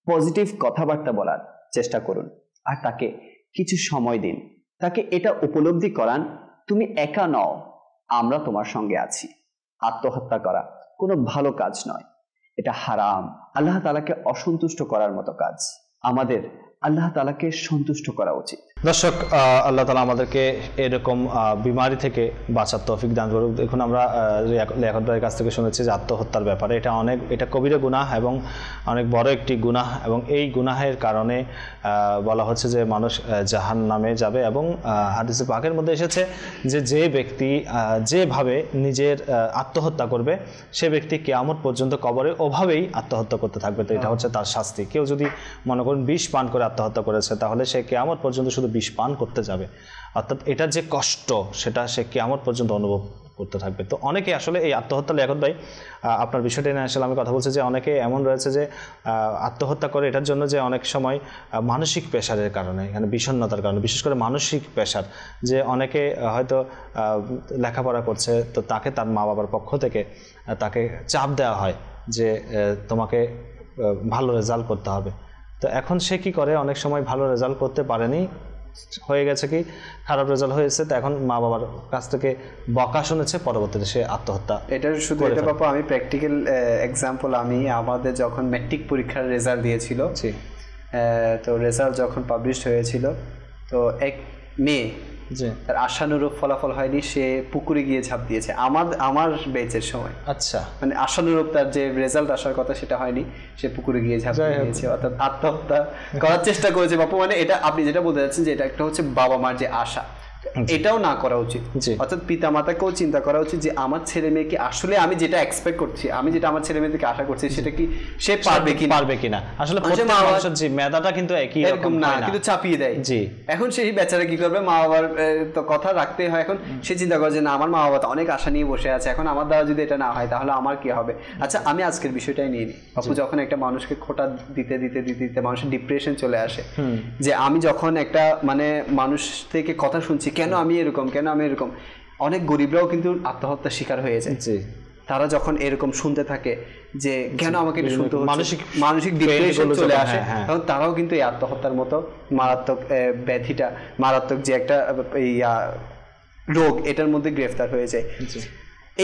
পজিটিভ কথাবার্তা বলার চেষ্টা করুন। আর তাকে কিছু সময় দিন, তাকে এটা উপলব্ধি করান তুমি একা নও, আমরা তোমার সঙ্গে আছি। আত্মহত্যা করা কোনো ভালো কাজ নয়, এটা হারাম, আল্লাহ তাআলাকে অসন্তুষ্ট করার মতো কাজ। আমাদের আল্লাহ তাআলাকে সন্তুষ্ট করা উচিত। দর্শক, আল্লাহ তাআলা আমাদেরকে এরকম বিমারি থেকে বাঁচার তৌফিক দান করুক। দেখুন, আমরা লিয়াকত ভাইয়ের কাছ থেকে শুনেছি যে আত্মহত্যার ব্যাপারে এটা কবিরা গুনাহ এবং অনেক বড় একটি গুনাহ, এবং এই গুনাহের কারণে বলা হচ্ছে যে মানুষ জাহান্নামে যাবে। এবং হাদিসে পাকের মধ্যে এসেছে যে ব্যক্তি যেভাবে নিজের আত্মহত্যা করবে সে ব্যক্তি কিয়ামত পর্যন্ত কবরে ওভাবেই আত্মহত্যা করতে থাকবে। তো এটা হচ্ছে তার শাস্তি। কেউ যদি মনে করেন বিষ পান করে আত্মহত্যা করেছে, তাহলে সে কিয়ামত পর্যন্ত শুধু বিষ পান করতে যাবে, অর্থাৎ এটার যে কষ্ট সেটা সে কিয়ামত পর্যন্ত অনুভব করতে থাকবে। তো অনেকে আসলে এই আত্মহত্যা, লিয়াকত ভাই আপনার বিষয়টা নিয়ে আসলে আমি কথা বলছি যে অনেকে এমন রয়েছে যে আত্মহত্যা করে এটার জন্য যে অনেক সময় মানসিক প্রেশারের কারণে, এখানে বিষণ্ণতার কারণে, বিশেষ করে মানসিক প্রেশার, যে অনেকে হয়তো লেখাপড়া করছে, তো তাকে তার মা বাবার পক্ষ থেকে তাকে চাপ দেওয়া হয় যে তোমাকে ভালো রেজাল্ট করতে হবে। তো এখন সে কি করে, অনেক সময় ভালো রেজাল্ট করতে পারেনি, হয়ে গেছে কি খারাপ রেজাল্ট হয়েছে, তো এখন মা বাবার কাছ থেকে বকা শুনেছে, পরবর্তীতে সে আত্মহত্যা। এটা শুধু এটা বাবা, আমি প্র্যাকটিক্যাল এক্সাম্পল, আমি আমাদের যখন ম্যাট্রিক পরীক্ষার রেজাল্ট দিয়েছিল, তো রেজাল্ট যখন পাবলিশ হয়েছিল, তো এক মেয়ে তার আশানুরূপ ফলাফল হয়নি, সে পুকুরে গিয়ে ঝাঁপ দিয়েছে আমার বেচের সময়। আচ্ছা, মানে আশানুরূপ তার যে রেজাল্ট আসার কথা সেটা হয়নি, সে পুকুরে গিয়ে ঝাঁপ দিয়েছে, অর্থাৎ আত্মহত্যা করার চেষ্টা করেছে বাপু। মানে এটা আপনি যেটা বলতে চাচ্ছেন যে এটা একটা হচ্ছে বাবা মার যে আশা, এটাও না করা উচিত। অর্থাৎ পিতা মাতাকেও চিন্তা করা উচিত যে আমার ছেলে মেয়েকে আসলে আমি যেটা এক্সপেক্ট করছি, আমি যেটা আমার ছেলে মেয়েদেরকে আশা করছি, সেটা কি সে পারবে কিনা। আসলে মেধাটা কিন্তু একই রকম না, কিন্তু চাপিয়ে দেয়। জি, এখন সেই বেচারা কি করবে, মা বাবার তো কথা রাখতেই হয়। এখন সে চিন্তা করে যে না, আমার মা বাবা তো অনেক আশা নিয়ে বসে আছে, এখন আমার দ্বারা যদি এটা না হয় তাহলে আমার কি হবে। আচ্ছা, আমি আজকের বিষয়টাই নিয়ে নিই আপু। যখন একটা মানুষকে খোঁটা দিতে দিতে দিতে দিতে মানুষের ডিপ্রেশন চলে আসে, যে আমি যখন একটা মানে মানুষ থেকে কথা শুনছি, কেন আমি এরকম, কেন আমি এরকম, অনেক গরিবরাও কিন্তু আত্মহত্যার শিকার হয়ে যায়। তারা যখন এরকম শুনতে থাকে যে কেন আমাকে এটা শুনতে হচ্ছে, মানসিক ডিপ্রেশন চলে আসে, তখন তারাও কিন্তু এই আত্মহত্যার মতো মারাত্মক ব্যাধিটা, মারাত্মক যে একটা রোগ, এটার মধ্যে গ্রেফতার হয়ে যায়।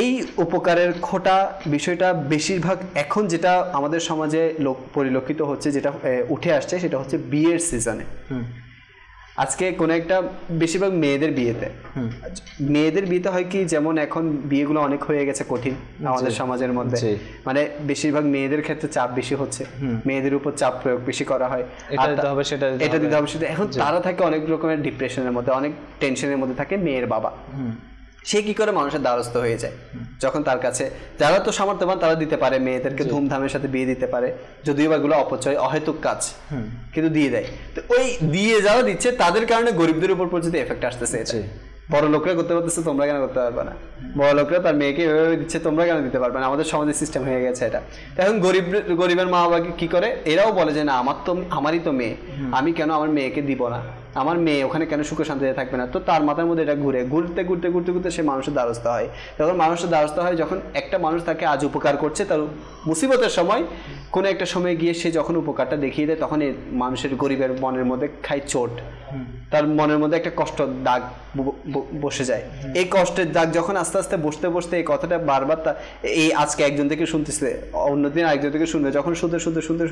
এই উপকারের খোটা বিষয়টা বেশিরভাগ এখন যেটা আমাদের সমাজে পরিলক্ষিত হচ্ছে, যেটা উঠে আসছে, সেটা হচ্ছে বিয়ের সিজনে। আজকে কোনো একটা বেশিরভাগ মেয়েদের বিয়েতে হয় কি, যেমন এখন বিয়েগুলো অনেক হয়ে গেছে কঠিন আমাদের সমাজের মধ্যে, মানে বেশিরভাগ মেয়েদের ক্ষেত্রে চাপ বেশি হচ্ছে, মেয়েদের উপর চাপ প্রয়োগ বেশি করা হয়, এটা দিতে হবে সেটা। এখন তারা থাকে অনেক রকমের ডিপ্রেশনের মধ্যে, অনেক টেনশনের মধ্যে থাকে মেয়ের বাবা। সে কি করে মানুষের দ্বারস্থ হয়ে যায়, যখন তার কাছে যারা তো সামর্থ্যবান তারা দিতে পারে, মেয়েদেরকে ধুমধামের সাথে বিয়ে দিতে পারে, যদিও বা এগুলো অপচয় অহেতুক কাজ, কিন্তু দিয়ে দেয়। তো ওই দিয়ে যারা দিচ্ছে তাদের কারণে গরিবদের উপর পর্যন্ত এফেক্ট আসতেছে। বড় লোকরা করতে পারতেছে, তোমরা কেন করতে পারবে না? বড় লোকরা তার মেয়েকে এভাবে দিচ্ছে, তোমরা কেন দিতে পারবে না? আমাদের সমাজের সিস্টেম হয়ে গেছে এটা। এখন গরিবের মা বাবা কি করে, এরাও বলে যে না, আমারই তো মেয়ে, আমি কেন আমার মেয়েকে দিব না, আমার মেয়ে ওখানে কেন সুখে শান্তিতে থাকবে না। তো তার মাথার মধ্যে এটা ঘুরতে ঘুরতে সে মানুষের দ্বারস্থ হয়। তখন মানুষের দ্বারস্থ হয় যখন একটা মানুষ তাকে আজ উপকার করছে, তার মুসিবতের সময় কোনো একটা সময় গিয়ে সে যখন উপকারটা দেখিয়ে দেয়, তখন এই মানুষের গরিবের মনের মধ্যে খায় চোট, তার মনের মধ্যে একটা কষ্ট দাগ বসে যায়। এই কষ্টের দাগ যখন আস্তে আস্তে বসতে বসতে এই কথাটা বারবার এই আজকে একজন থেকে শুনতেছে, অন্যদিন আরেকজন থেকে শুনবে, যখন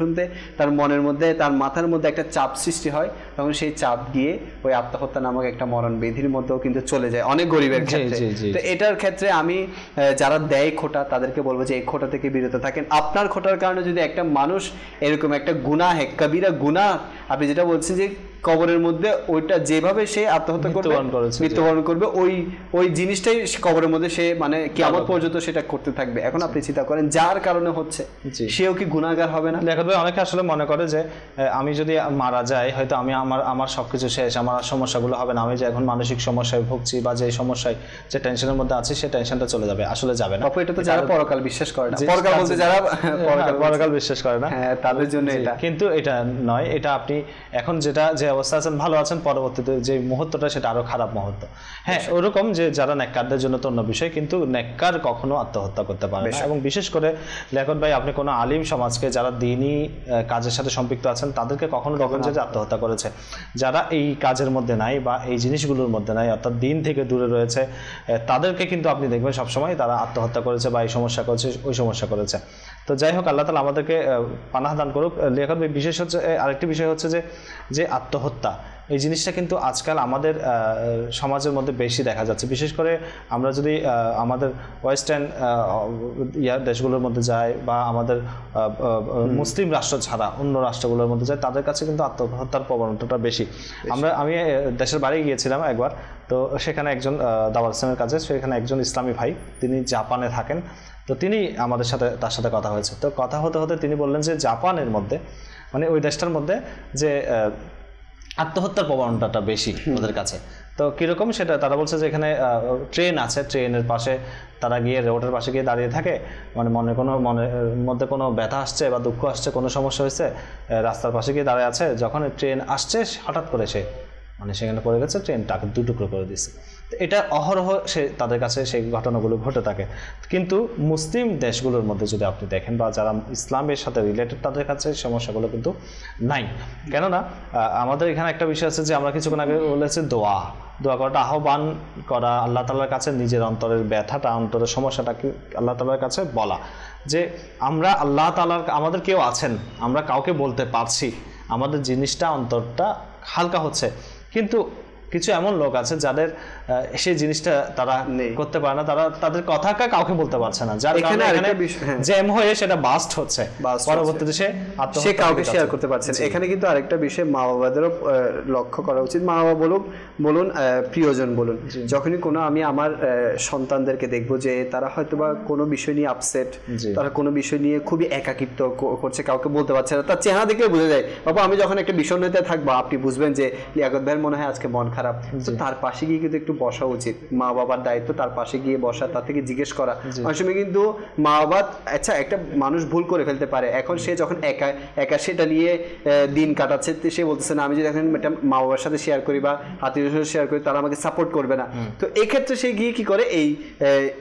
শুনতে তার মনের মধ্যে, তার মাথার মধ্যে একটা চাপ সৃষ্টি হয়, তখন সেই চাপ গিয়ে ওই আত্মহত্যা নামক একটা মরণ ব্যাধির মধ্যেও কিন্তু চলে যায় অনেক গরিবের ক্ষেত্রে। তো এটার ক্ষেত্রে আমি যারা দেয় খোটা তাদেরকে বলবো যে এই খোটা থেকে বিরত থাকেন। আপনার খোটার কারণে যদি একটা মানুষ এরকম একটা গুনাহ, কাবিরা গুনাহ, আপনি যেটা বলছেন যে কবরের মধ্যে ওইটা যেভাবে সে আত্মহত্যা করবে, মৃত্যুবরণ করবে, ওই জিনিসটাই কবরের মধ্যে সে মানে কিয়ামত পর্যন্ত সেটা করতে থাকবে। এখন আপনি চিন্তা করেন যার কারণে হচ্ছে, সেও কি গুনাহগার হবে না? দেখো অনেকে আসলে মনে করে যে আমি যদি মারা যাই, হয়তো আমি আমার সবকিছু শেষ, আমার সমস্যাগুলো হবে না, আমি যে এখন মানসিক সমস্যায় ভুগছি বা যে সমস্যায়, যে টেনশনের মধ্যে আছি, সেই টেনশনটা চলে যাবে। আসলে যাবে না। এটা তো যারা পরকাল বিশ্বাস করে না, পরকাল বলতে যারা পরকাল বিশ্বাস করে না, তাদের জন্য এটা। কিন্তু এটা নয়, এটা আপনি এখন যে অবস্থা আছেন, ভালো আছেন, পরবর্তীতে যে মুহূর্তটা সেটা আরো খারাপ মুহূর্ত। হ্যাঁ, ওরকম যে যারা নেককারদের জন্য তো অন্য বিষয়, কিন্তু নেককার কখনো আত্মহত্যা করতে পারে না। এবং বিশেষ করে লিয়াকত ভাই, আপনি কোনো আলিম সমাজকে, যারা দ্বীনি কাজের সাথে সম্পৃক্ত আছেন, তাদেরকে কখনো দেখবেন যে আত্মহত্যা করেছে। যারা এই কাজের মধ্যে নাই বা এই জিনিসগুলোর মধ্যে নাই, অর্থাৎ দিন থেকে দূরে রয়েছে, তাদেরকে কিন্তু আপনি দেখবেন সবসময় তারা আত্মহত্যা করেছে বা এই সমস্যা করেছে, ওই সমস্যা করেছে। তো যাই হোক, আল্লাহ তাআলা আমাদেরকে পানাহ দান করুক। লিয়াকত ভাই, বিশেষ হচ্ছে আরেকটি বিষয় হচ্ছে যে আত্মহত্যা, এই জিনিসটা কিন্তু আজকাল আমাদের সমাজের মধ্যে বেশি দেখা যাচ্ছে। বিশেষ করে আমরা যদি আমাদের ওয়েস্টার্ন দেশগুলোর মধ্যে যাই বা আমাদের মুসলিম রাষ্ট্র ছাড়া অন্য রাষ্ট্রগুলোর মধ্যে যাই, তাদের কাছে কিন্তু আত্মহত্যার প্রবণতাটা বেশি। আমি দেশের বাইরে গিয়েছিলাম একবার, তো সেখানে একজন দাওয়াত ইসলামের কাজে, সেখানে একজন ইসলামী ভাই, তিনি জাপানে থাকেন। তো তার সাথে কথা হয়েছে। তো কথা হতে হতে তিনি বললেন যে জাপানের মধ্যে, মানে ওই দেশটার মধ্যে যে আত্মহত্যার প্রবণতাটা বেশি ওদের কাছে। তো কীরকম সেটা তারা বলছে যে এখানে ট্রেন আছে, ট্রেনের পাশে তারা গিয়ে রোডের পাশে গিয়ে দাঁড়িয়ে থাকে, মানে মনের মধ্যে কোনো ব্যথা আসছে বা দুঃখ আসছে, কোনো সমস্যা হয়েছে, রাস্তার পাশে গিয়ে দাঁড়িয়ে আছে, যখন ট্রেন আসছে হঠাৎ করে সে মানে সেখানে পড়ে গেছে, ট্রেনটাকে দুটুকরো করে দিচ্ছে। এটা অহরহ তাদের কাছে সেই ঘটনাগুলো ঘটে থাকে। কিন্তু মুসলিম দেশগুলোর মধ্যে যদি আপনি দেখেন বা যারা ইসলামের সাথে রিলেটেড তাদের কাছে সমস্যাগুলো কিন্তু নাই। কেননা আমাদের এখানে একটা বিষয় আছে যে আমরা কিছুক্ষণ আগে বলেছি দোয়া করাটা, আহ্বান করা আল্লাহ তাআলার কাছে, নিজের অন্তরের ব্যথাটা, অন্তরের সমস্যাটাকে আল্লাহ তাআলার কাছে বলা, যে আমরা আল্লাহ তাআলার, আমাদের কেউ আছেন, আমরা কাউকে বলতে পারছি, আমাদের জিনিসটা অন্তরটা হালকা হচ্ছে। কিন্তু কিছু এমন লোক আছে যাদের সেই জিনিসটা তারা করতে পারে না, তারা তাদের কথা কাউকে বলতে পারছে না, যার কারণে এখানে জ্যাম হয়ে সেটা বাস্ট হচ্ছে, পরবর্তীতে সে কাউকে শেয়ার করতে পারছে না। এখানে কিন্তু আরেকটা বিষয় মা বাবাদেরও লক্ষ্য করা উচিত। মা বাবা বলুন প্রিয়জন বলুন, যখনই কোনো আমি আমার সন্তানদেরকে দেখবো যে তারা হয়তোবা কোনো বিষয় নিয়ে আপসেট, তারা কোনো বিষয় নিয়ে খুবই একাকিত্ব করছে, কাউকে বলতে পারছে না, তার চেহারা দেখে বোঝা যায়। বাবা আমি যখন একটা বিষণ্ণতায় থাকবো, আপনি বুঝবেন যে লিয়াকত ভাইয়ের মনে হয় আজকে মন খারাপ, তো তার পাশে গিয়ে কিন্তু একটু বসা উচিত। মা বাবার দায়িত্ব তার পাশে গিয়ে বসা, তার থেকে জিজ্ঞেস করা। অনেক সময় কিন্তু মা বাবা, আচ্ছা একটা মানুষ ভুল করে ফেলতে পারে, এখন সে যখন একা সেটা নিয়ে দিন কাটাচ্ছে, সে বলতেছে না আমি যদি এখন এটা মা বাবার সাথে শেয়ার করি বা আত্মীয়দের সাথে শেয়ার করি তারা আমাকে সাপোর্ট করবে না। তো এই ক্ষেত্রে সে গিয়ে কি করে এই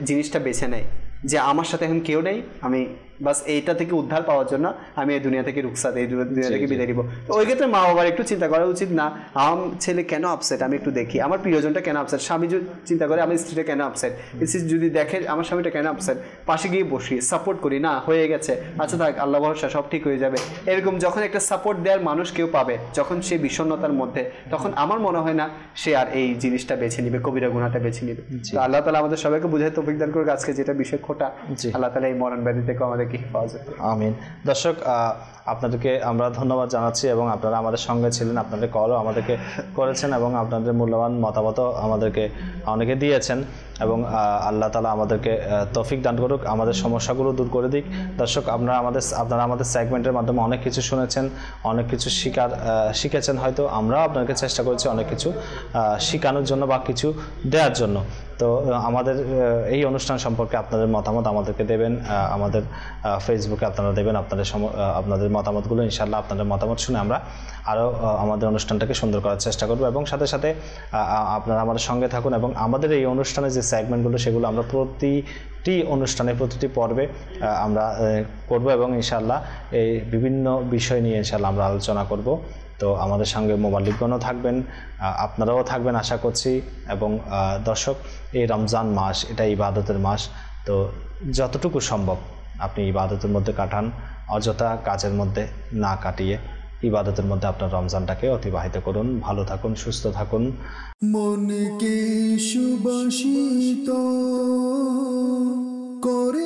জিনিসটা বেছে নেয় যে আমার সাথে এখন কেউ নেই, আমি বাস এইটা থেকে উদ্ধার পাওয়ার জন্য আমি এই দুনিয়া থেকে রুখসাত, এই দুনিয়া থেকে বিদায় দিব। তো ওই ক্ষেত্রে মা বাবার একটু চিন্তা করা উচিত, না আমার ছেলে কেন আপসেট, আমি একটু দেখি আমার প্রিয়জনটা কেন আপসেট। স্বামী যদি চিন্তা করে আমার স্ত্রীটা কেন আপসেট, স্ত্রী যদি দেখে আমার স্বামীটা কেন আপসেট, পাশে গিয়ে বসি, সাপোর্ট করি, না হয়ে গেছে, আচ্ছা থাক, আল্লাহ ভরসা, সব ঠিক হয়ে যাবে। এরকম যখন একটা সাপোর্ট দেওয়ার মানুষ কেউ পাবে, যখন সে বিষণ্ণতার মধ্যে, তখন আমার মনে হয় না সে আর এই জিনিসটা বেছে নিবে, কবিরা গুনাহটা বেছে নিবে। তো আল্লাহ তাআলা আমাদের সবাইকে বুঝায় তৌফিক দান করুক। আজকে যেটা বিষয় খোটা, আল্লাহ তাআলা এই মরণ ব্যাধি থেকে আমাদেরকে হেফাজত করুন। আমিন। দর্শক, আপনাদেরকে আমরা ধন্যবাদ জানাচ্ছি এবং আপনারা আমাদের সঙ্গে ছিলেন, আপনাদের কলও আমাদেরকে করেছেন এবং আপনাদের মূল্যবান মতামতও আমাদেরকে অনেকে দিয়েছেন এবং আল্লাহ তাআলা আমাদেরকে তৌফিক দান করুক, আমাদের সমস্যাগুলো দূর করে দিক। দর্শক, আপনারা আমাদের সেগমেন্টের মাধ্যমে অনেক কিছু শুনেছেন, অনেক কিছু শিখেছেন, হয়তো আমরাও আপনাদেরকে চেষ্টা করেছি অনেক কিছু শেখানোর জন্য বা কিছু দেওয়ার জন্য। তো আমাদের এই অনুষ্ঠান সম্পর্কে আপনাদের মতামত আমাদেরকে দেবেন, আমাদের ফেসবুকে আপনারা দেবেন আপনাদের মতামতগুলো। ইনশাআল্লাহ আপনাদের মতামত শুনে আমরা আরও আমাদের অনুষ্ঠানটাকে সুন্দর করার চেষ্টা করব এবং সাথে সাথে আপনারা আমাদের সঙ্গে থাকুন এবং আমাদের এই অনুষ্ঠানে যে সেগমেন্টগুলো সেগুলো আমরা প্রতিটি অনুষ্ঠানে, প্রতিটি পর্বে আমরা করব এবং ইনশাআল্লাহ এই বিভিন্ন বিষয় নিয়ে ইনশাআল্লাহ আমরা আলোচনা করব। তো আমাদের সঙ্গে মোবাল্লিগণও থাকবেন, আপনারাও থাকবেন আশা করছি। এবং দর্শক, এই রমজান মাস এটা ইবাদতের মাস, তো যতটুকু সম্ভব আপনি ইবাদতের মধ্যে কাটান, অযথা কাজের মধ্যে না কাটিয়ে ইবাদতের মধ্যে আপনার রমজানটাকে অতিবাহিত করুন। ভালো থাকুন, সুস্থ থাকুন। মনকে সুবাসিত করে